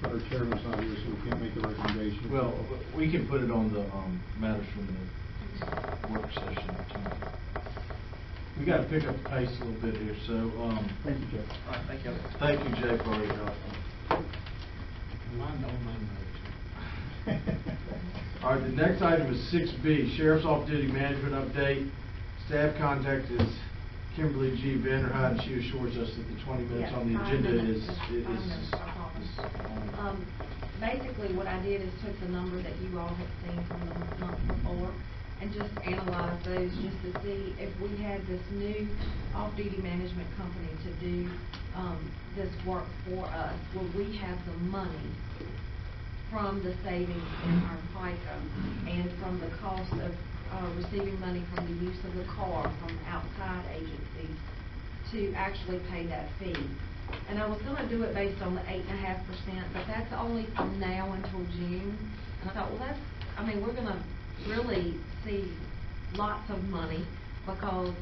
But our chairman's not here, so we can't make a recommendation. Well, we can put it on the matters from the work session tonight. We got to pick up the pace a little bit here, so Thank you, Jeff. All right, thank you. thank you, Jay, for all your help. All right, the next item is 6B, Sheriff's Off-Duty Management Update. Staff contact is Kimberly G. Vanderhyde, and she assures us that the 20 minutes on the agenda is. Basically, what I did is took the number that you all had seen from the month before, and just analyze those just to see if we had this new off-duty management company to do this work for us, will we have the money from the savings in our FICA and from the cost of receiving money from the use of the car from outside agencies to actually pay that fee. And I was gonna do it based on the 8.5%, but that's only from now until June. And I thought, well, we're gonna really see lots of money because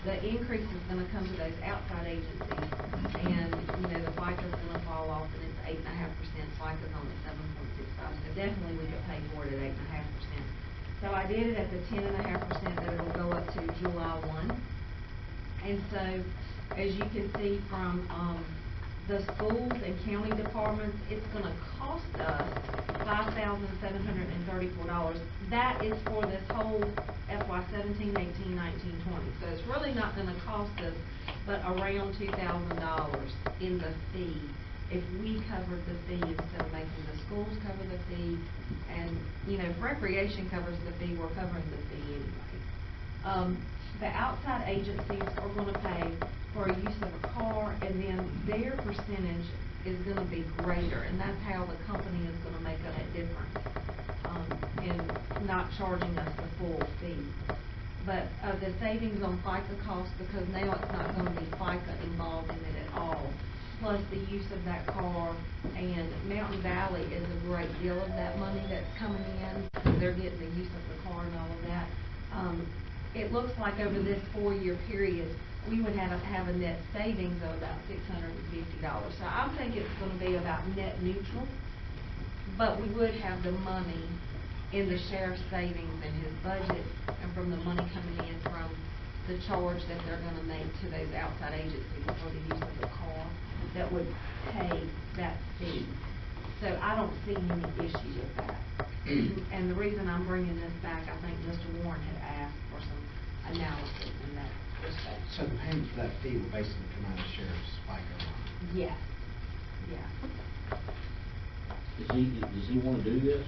the increase is gonna come to those outside agencies. And, the FICA's gonna fall off and it's 8.5%, FICA's on at 7.65. So definitely we could pay for it at 8.5%. So I did it at the 10.5% that it'll go up to July 1. And so, as you can see from the schools and county departments, it's gonna cost us $5,734. That is for this whole FY 17, 18, 19, 20. So it's really not gonna cost us but around $2,000 in the fee if we covered the fee instead of making the schools cover the fee. And, if recreation covers the fee, we're covering the fee anyway. The outside agencies are going to pay for use of a car, and then their percentage is going to be greater, and that's how the company is going to make up that difference in not charging us the full fee. But the savings on FICA costs, because now it's not going to be FICA involved in it at all, plus the use of that car, and Mountain Valley is a great deal of that money that's coming in, because they're getting the use of the car and all of that. It looks like over this 4-year period, we would have a net savings of about $650. So I think it's going to be about net neutral, but we would have the money in the sheriff's savings and his budget, and from the money coming in from the charge that they're going to make to those outside agencies for the use of the car that would pay that fee. So I don't see any issue with that. And the reason I'm bringing this back, I think Mr. Warren had asked for some analysis in that respect. So the payment for that fee will basically come out of the sheriff's FICA line? Yes. Yeah. Does he want to do this?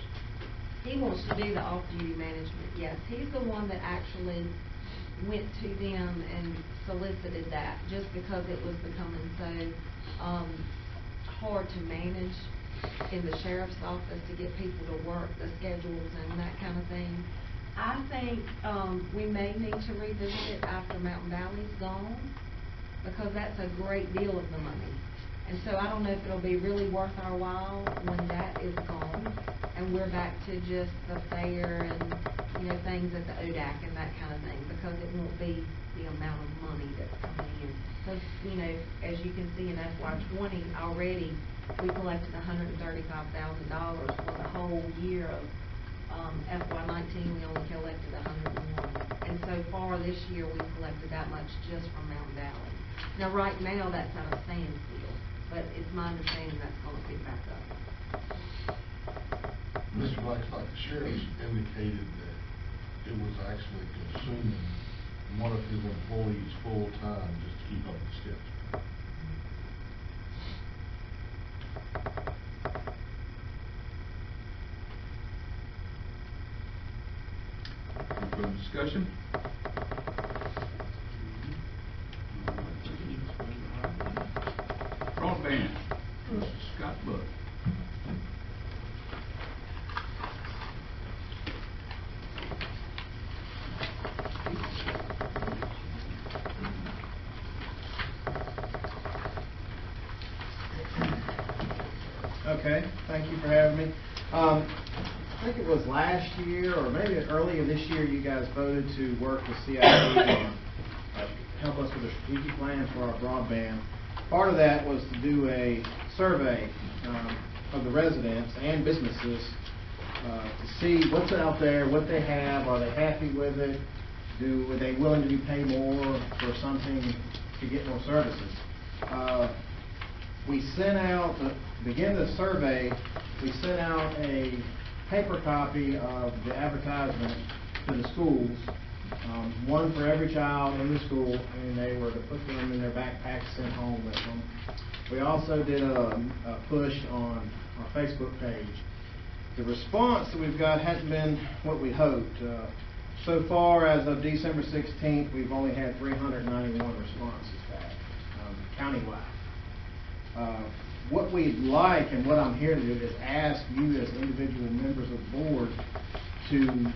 He wants to do the off-duty management, yes. He's the one that actually went to them and solicited that, just because it was becoming so hard to manage in the sheriff's office to get people to work the schedules and that kind of thing. I think we may need to revisit it after Mountain Valley's gone, because that's a great deal of the money. And so I don't know if it'll be really worth our while when that is gone and we're back to just the fair and, things at the ODAC and that kind of thing, because it won't be the amount of money that's coming in. Because, as you can see in FY 20 already, we collected $135,000 for the whole year of FY 19. We only collected $101,000, and so far this year we've collected that much just from Mountain Valley. Now, right now that's at a standstill, but it's my understanding that's going to pick back up. Mr. Blackstock, the sheriff's indicated that it was actually consuming one of his employees full-time just to keep up the schedule. Any further discussion? Broadband, Mr. Scott Buck. Okay, thank you for having me. I think it was last year, or maybe earlier this year, you guys voted to work with CIP on help us with a strategic plan for our broadband. Part of that was to do a survey of the residents and businesses to see what's out there, what they have, are they happy with it, are they willing to pay more for something to get more services. We sent out, to begin the survey, we sent out a paper copy of the advertisement to the schools, one for every child in the school, and they were to put them in their backpacks, sent home with them. We also did a push on our Facebook page the response that we've got hasn't been what we hoped. So far, as of December 16th, we've only had 391 responses back, countywide. What we'd like, and what I'm here to do, is ask you as individual members of the board to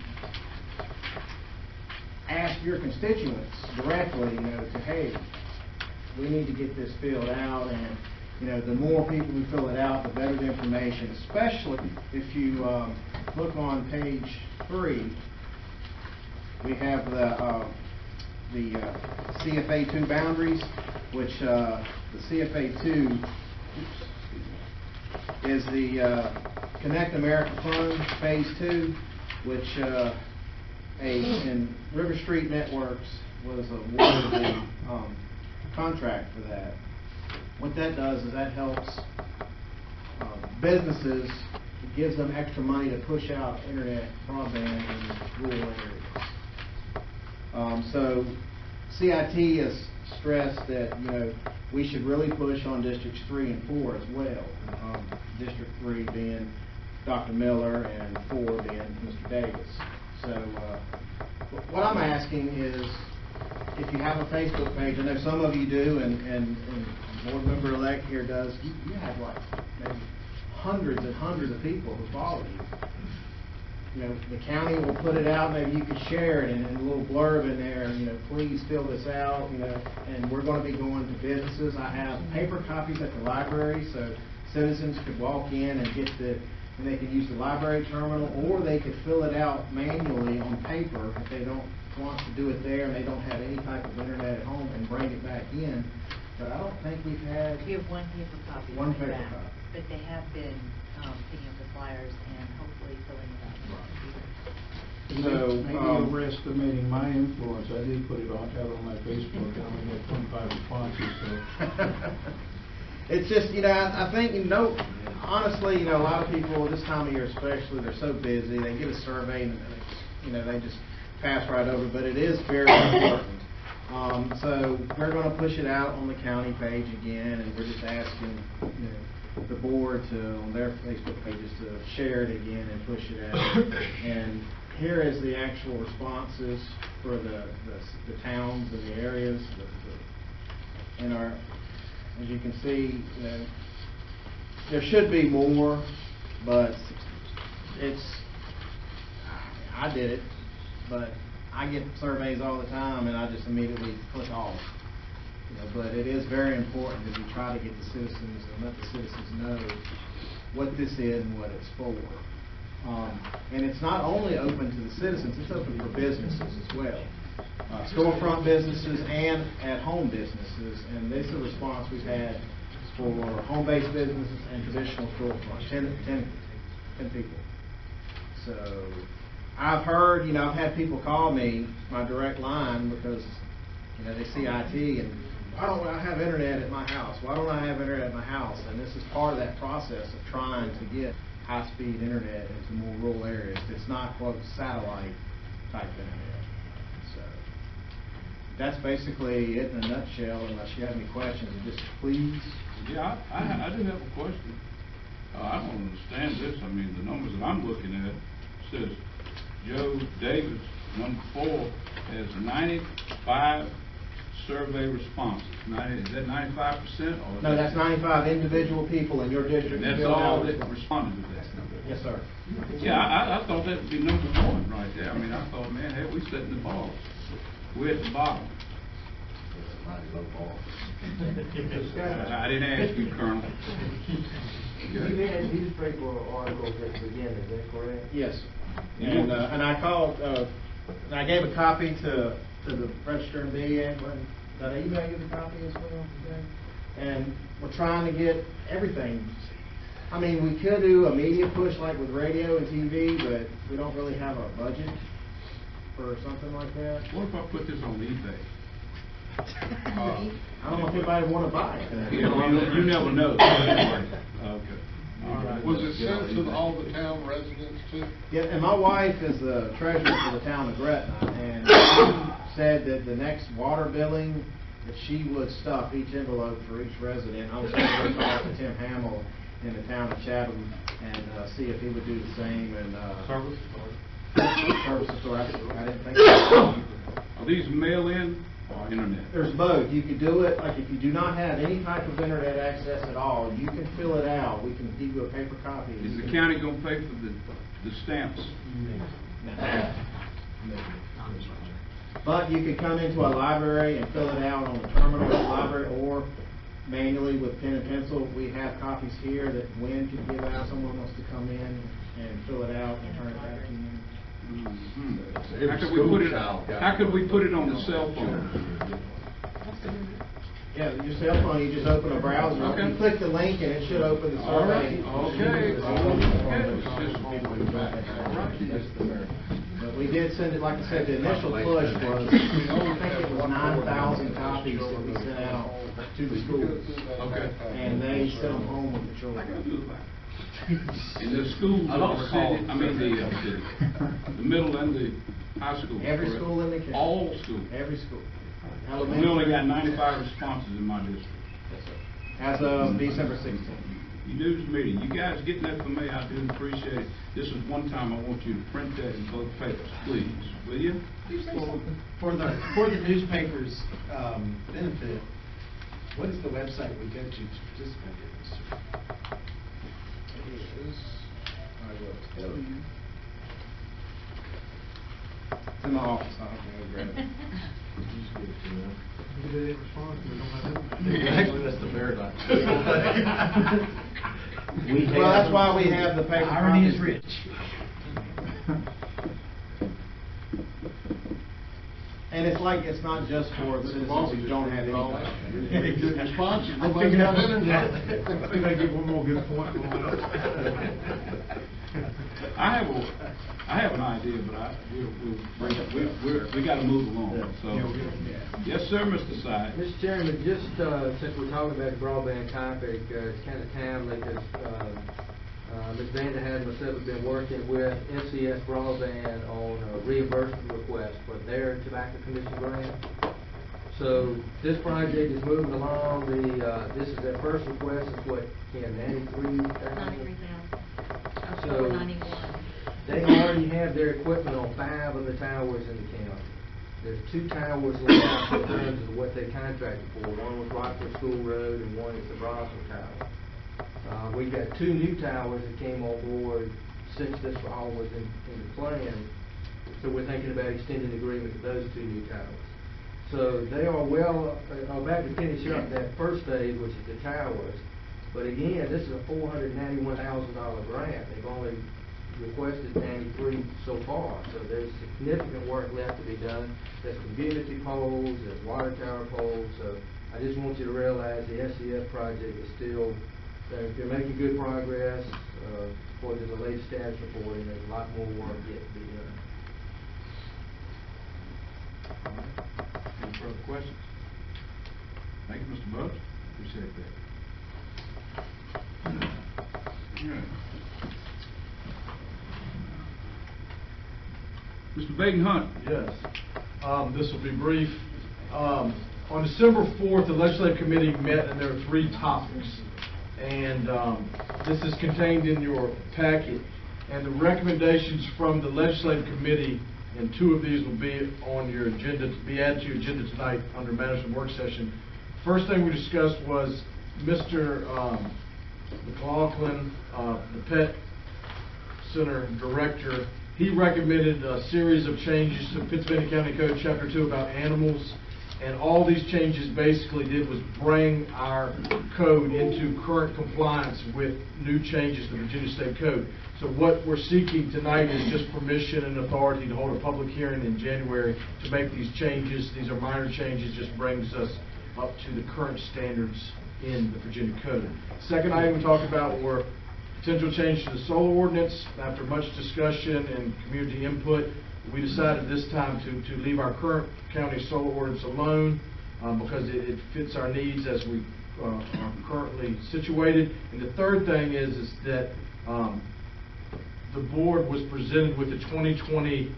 ask your constituents directly, to, hey, we need to get this filled out, and, the more people who fill it out, the better the information, especially if you look on page 3, we have the CFA2 boundaries, which the CFA2 is the Connect America Fund Phase 2, which in River Street Networks was awarded the contract for that. What that does is that helps businesses, it gives them extra money to push out internet broadband in rural areas. So CIT has stressed that we should really push on districts 3 and 4 as well. District 3 being Dr. Miller and 4 being Mr. Davis. So what I'm asking is, if you have a Facebook page, I know some of you do, and board member elect here does, you have like maybe hundreds and hundreds of people who follow you. The county will put it out, maybe you could share it in a little blurb in there, please fill this out, and we're going to be going to businesses. I have paper copies at the library, so citizens could walk in and and they could use the library terminal, or they could fill it out manually on paper if they don't want to do it there and they don't have any type of internet at home, and bring it back in. But I don't think we've had... We have one paper copy. One of paper that, copy. But they have been picking up the flyers and hopefully filling it out. Maybe overestimating my influence. I did put it out on my Facebook, and I only had 25 responses, so... It's just, I think, honestly, a lot of people this time of year especially, they're so busy, they get a survey and, they just pass right over, but it is very important. So we're going to push it out on the county page again, and we're just asking, the board to, on their Facebook pages, to share it again and push it out. And here is the actual responses for the towns and the areas, as you can see, there should be more, but I did it, but I get surveys all the time, and I just immediately click off. But it is very important that we try to get the citizens and let the citizens know what this is and what it's for. And it's not only open to the citizens, it's open for businesses as well. Storefront businesses and at-home businesses, and this is a response we've had for home-based businesses and traditional storefronts, 10 people. So I've heard, I've had people call me, my direct line, because, they see IT, and why don't I have internet at my house? Why don't I have internet at my house? And this is part of that process of trying to get high-speed internet into more rural areas. It's not, quote, satellite-type internet. That's basically it in a nutshell, unless you have any questions, just please. Yeah, I do have a question. I don't understand this. I mean, the numbers that I'm looking at says Joe Davis, number 4, has 95 survey responses. Is that 95%? No, that's 95 individual people in your district. And that's all that responded to that. Yes, sir. Yeah, I thought that would be number 1 right there. I mean, I thought, man, hey, we setting the bar. We're at the bottom. I didn't ask you, Colonel. You had newspaper articles at the beginning, is that correct? Yes. And I called, I gave a copy to the Register and Bee. Did I email you the copy as well? And we're trying to get everything. I mean, we could do a media push like with radio and TV, but we don't really have a budget for something like that. What if I put this on eBay? I don't know if anybody want to buy it. You never know. Okay. All right. Was it sent to all the town residents too? Yeah, and my wife is the treasurer for the town of Gretna, and she said that the next water billing, that she would stuff each envelope for each resident. I was going to talk to Tim Hamill, in the town of Chatham and see if he would do the same and. Service? Services, so I didn't think. So. Are these mail-in or internet? There's both. You could do it, like if you do not have any type of internet access at all, you can fill it out. We can give you a paper copy. Is the county gonna pay for the stamps? But you could come into a library and fill it out on the terminal at the library or manually with pen and pencil. We have copies here that Wynn can give out. Someone wants to come in and fill it out and turn it back to you. Mm-hmm. How could we put it on the cell phone? Yeah, your cell phone, you just open a browser. Okay. You click the link and it should open the All right. survey. Okay. But we did send it, like I said, the initial push was, I think it was 9,000 copies that we sent out to the schools. Okay. And they sent them home with the children. In the schools, the middle and the high school. Every correct? school in the county. All schools. Every school. We only got 95 responses in my district. As of December 16th. You do this meeting, you guys getting that for me, I do appreciate it. This is one time I want you to print that in both papers, please, will you? For the newspaper's benefit, what is the website we go to participate in this? I will tell you. It's in the office, I don't grab it. They didn't respond, we don't have it. Actually, that's the paradox. Well, that's why we have the paper. Irony is copies. rich. And it's like, it's not just for the citizens who don't have any. Good response. I Nobody got internet. I think I get one more good point. I have an idea, but we got to move along. So, yes, sir, Mr. Sy. Mr. Chairman, just since we're talking about the broadband topic, it's kind of timely because Ms. Vanderhand and myself have been working with NCS Broadband on a reimbursement request for their tobacco commission grant. So this project is moving along. This is their first request. It's what, Ken, 93,000. So 91. they already have their equipment on 5 of the towers in the county. There's 2 towers left in terms of what they contracted for. One was Rockford School Road and one is the Brosnan Tower. We've got 2 new towers that came on board since this all was in the plan. So we're thinking about extending the agreement to those 2 new towers. So they are about to finish up that first phase, which is the towers. But again, this is a $491,000 grant. They've only requested 93 so far. So there's significant work left to be done. There's community poles, there's water tower poles. So I just want you to realize the SCF project is still, they're making good progress. According to the latest status report, and there's a lot more work yet to be done. Any further questions? Thank you, Mr. Bubbs. Appreciate that. All right. Mr. Baden Hunt. Yes. This will be brief. On December 4th, the Legislative Committee met, and there were 3 topics. And this is contained in your packet. And the recommendations from the Legislative Committee, and 2 of these will be on your agenda, to be added to your agenda tonight under matters of work session. First thing we discussed was Mr. McLaughlin, the Pet Center Director. He recommended a series of changes to Pennsylvania County Code Chapter 2 about animals. And all these changes basically did was bring our code into current compliance with new changes to the Virginia State Code. So what we're seeking tonight is just permission and authority to hold a public hearing in January to make these changes. These are minor changes, just brings us up to the current standards in the Virginia Code. Second item we talked about were potential change to the solar ordinance. After much discussion and community input, we decided this time to leave our current county solar ordinance alone because it fits our needs as we are currently situated. And the third thing is that the board was presented with the 2020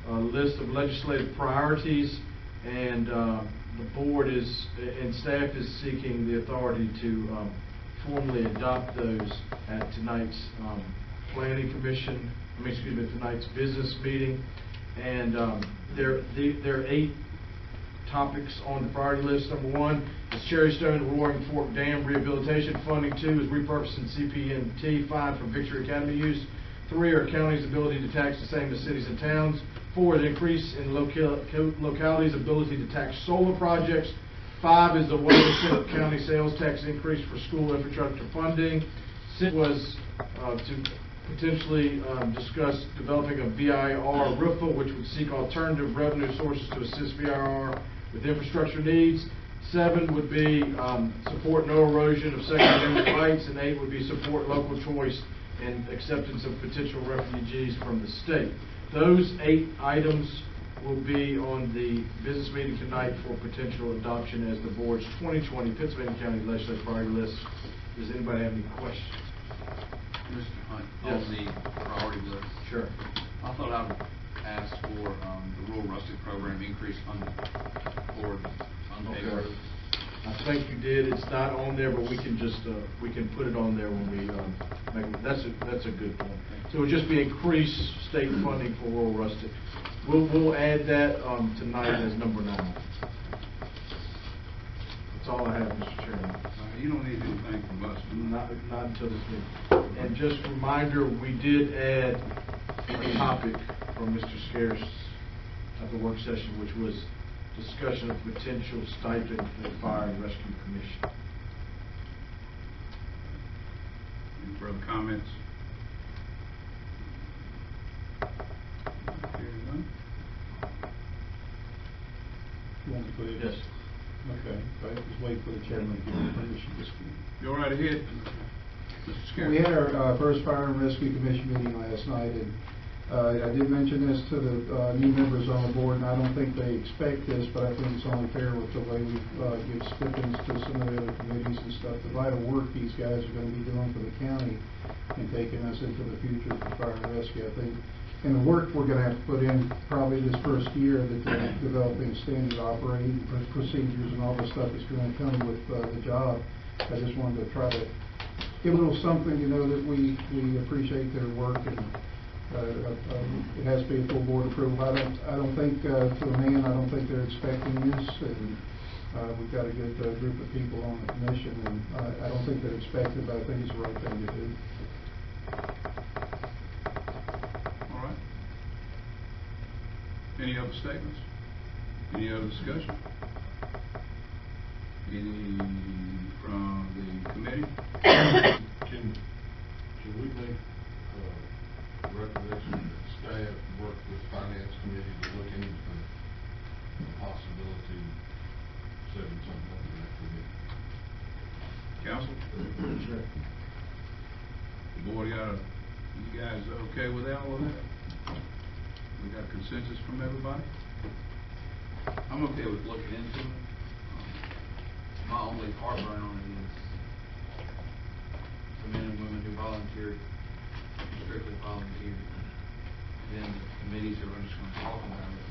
list of legislative priorities, and the board is and staff is seeking the authority to formally adopt those at tonight's planning commission, tonight's business meeting. And there are 8 topics on the priority list. Number 1 is Cherry Stone Roaring Fork Dam rehabilitation funding. 2 is repurposing CPNT. 5 for Victory Academy use. 3 are county's ability to tax the same as cities and towns. 4 is increase in localities' ability to tax solar projects. 5 is the 1% county sales tax increase for school infrastructure funding. 6 was to potentially discuss developing a VIR RIFA, which would seek alternative revenue sources to assist VIR with infrastructure needs. 7 would be support no erosion of Second Amendment rights, and 8 would be support local choice and acceptance of potential refugees from the state. Those 8 items will be on the business meeting tonight for potential adoption as the board's 2020 Pennsylvania County Legislative Priority List. Does anybody have any questions? Mr. Hunt, Yes. on the priority list. Sure. I thought I would ask for the rural rustic program increase funding for unpaved Okay. roads. I think you did. It's not on there, but we can just, we can put it on there when we, make, that's a good point. So it'll just be increased state funding for rural rustic. We'll add that, tonight as number 9. That's all I have, Mr. Chairman. You don't need anything from us. Not until this meeting. And just a reminder, we did add a topic from Mr. Scarce at the work session, which was discussion of potential stipend for the Fire and Rescue Commission. Any further comments? Hearing none? You want to put it? Yes. Okay, right, just wait for the chairman to give me permission to speak. Go right ahead, Mr. Scarry. We had our first Fire and Rescue Commission meeting last night, and I did mention this to the new members on the board, and I don't think they expect this, but I think it's only fair with the way we give stipends to some of the other committees and stuff. The vital work these guys are going to be doing for the county and taking us into the future for fire and rescue, I think. And the work we're going to have to put in probably this first year that they're developing standard operating procedures and all the stuff that's going to come with the job. I just wanted to try to give a little something, you know, that we appreciate their work, and it has to be a full board approval. I don't think to a man, I don't think they're expecting this, and we've got a good group of people on the commission, and I don't think they're expected, but I think it's the right thing to do. All right. Any other statements? Any other discussion? Any from the committee? Can we make a recommendation that staff work with finance committee to look into the possibility of setting something up in that committee? Council? Sure. The board you guys okay with all of that? We got consensus from everybody? I'm okay with looking into it. My only heartburn on it is the men and women who volunteered, strictly volunteered. Then the committees are just going to talk about it,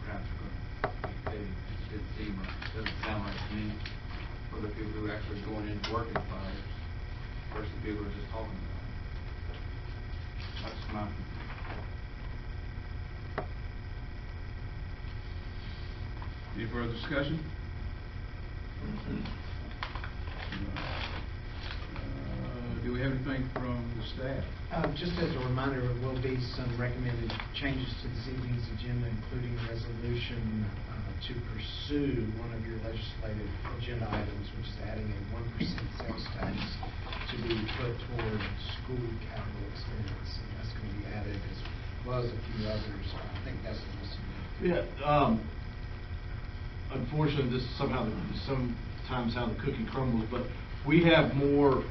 perhaps are going to be paid. It doesn't sound right to me for the people who are actually going in working fires versus the people who are just talking about it. That's my. Any further discussion? Do we have anything from the staff? Just as a reminder, there will be some recommended changes to this evening's agenda, including a resolution to pursue one of your legislative agenda items, which is adding a 1% sales tax to be put toward school capital expense. And that's going to be added as well as a few others. I think that's the most significant. Yeah, unfortunately, this is sometimes how the cookie crumbles, but we have more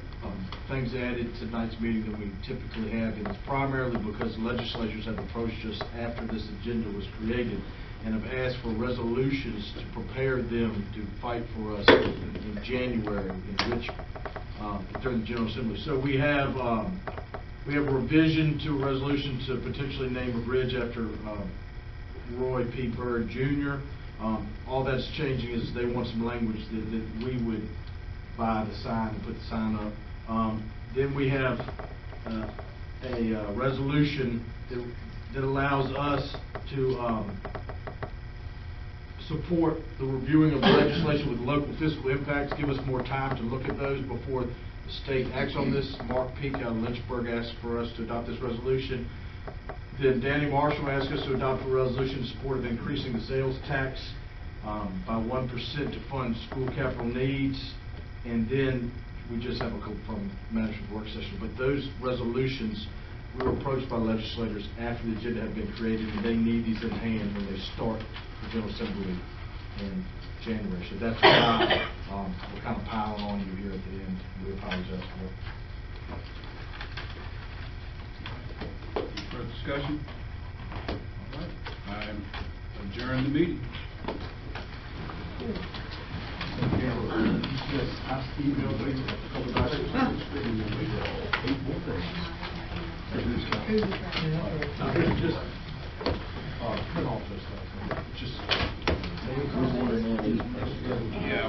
things added to tonight's meeting than we typically have, and it's primarily because legislatures have approached us after this agenda was created and have asked for resolutions to prepare them to fight for us in January, during the General Assembly. So we have a revision to a resolution to potentially name a bridge after Roy P. Byrd Jr. All that's changing is they want some language that we would buy the sign and put the sign up. Then we have a resolution that allows us to support the reviewing of legislation with local fiscal impacts, give us more time to look at those before the state acts on this. Mark Peak out of Lynchburg asked for us to adopt this resolution. Then Danny Marshall asked us to adopt a resolution in support of increasing the sales tax by 1% to fund school capital needs. And then we just have a couple from management work session. But those resolutions, we were approached by legislators after the agenda had been created, and they need these in hand when they start the General Assembly in January. So that's why we're kind of piling on you here at the end. We apologize for it. Further discussion? All right, I adjourn the meeting. Print off this stuff. Just. Yeah,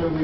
we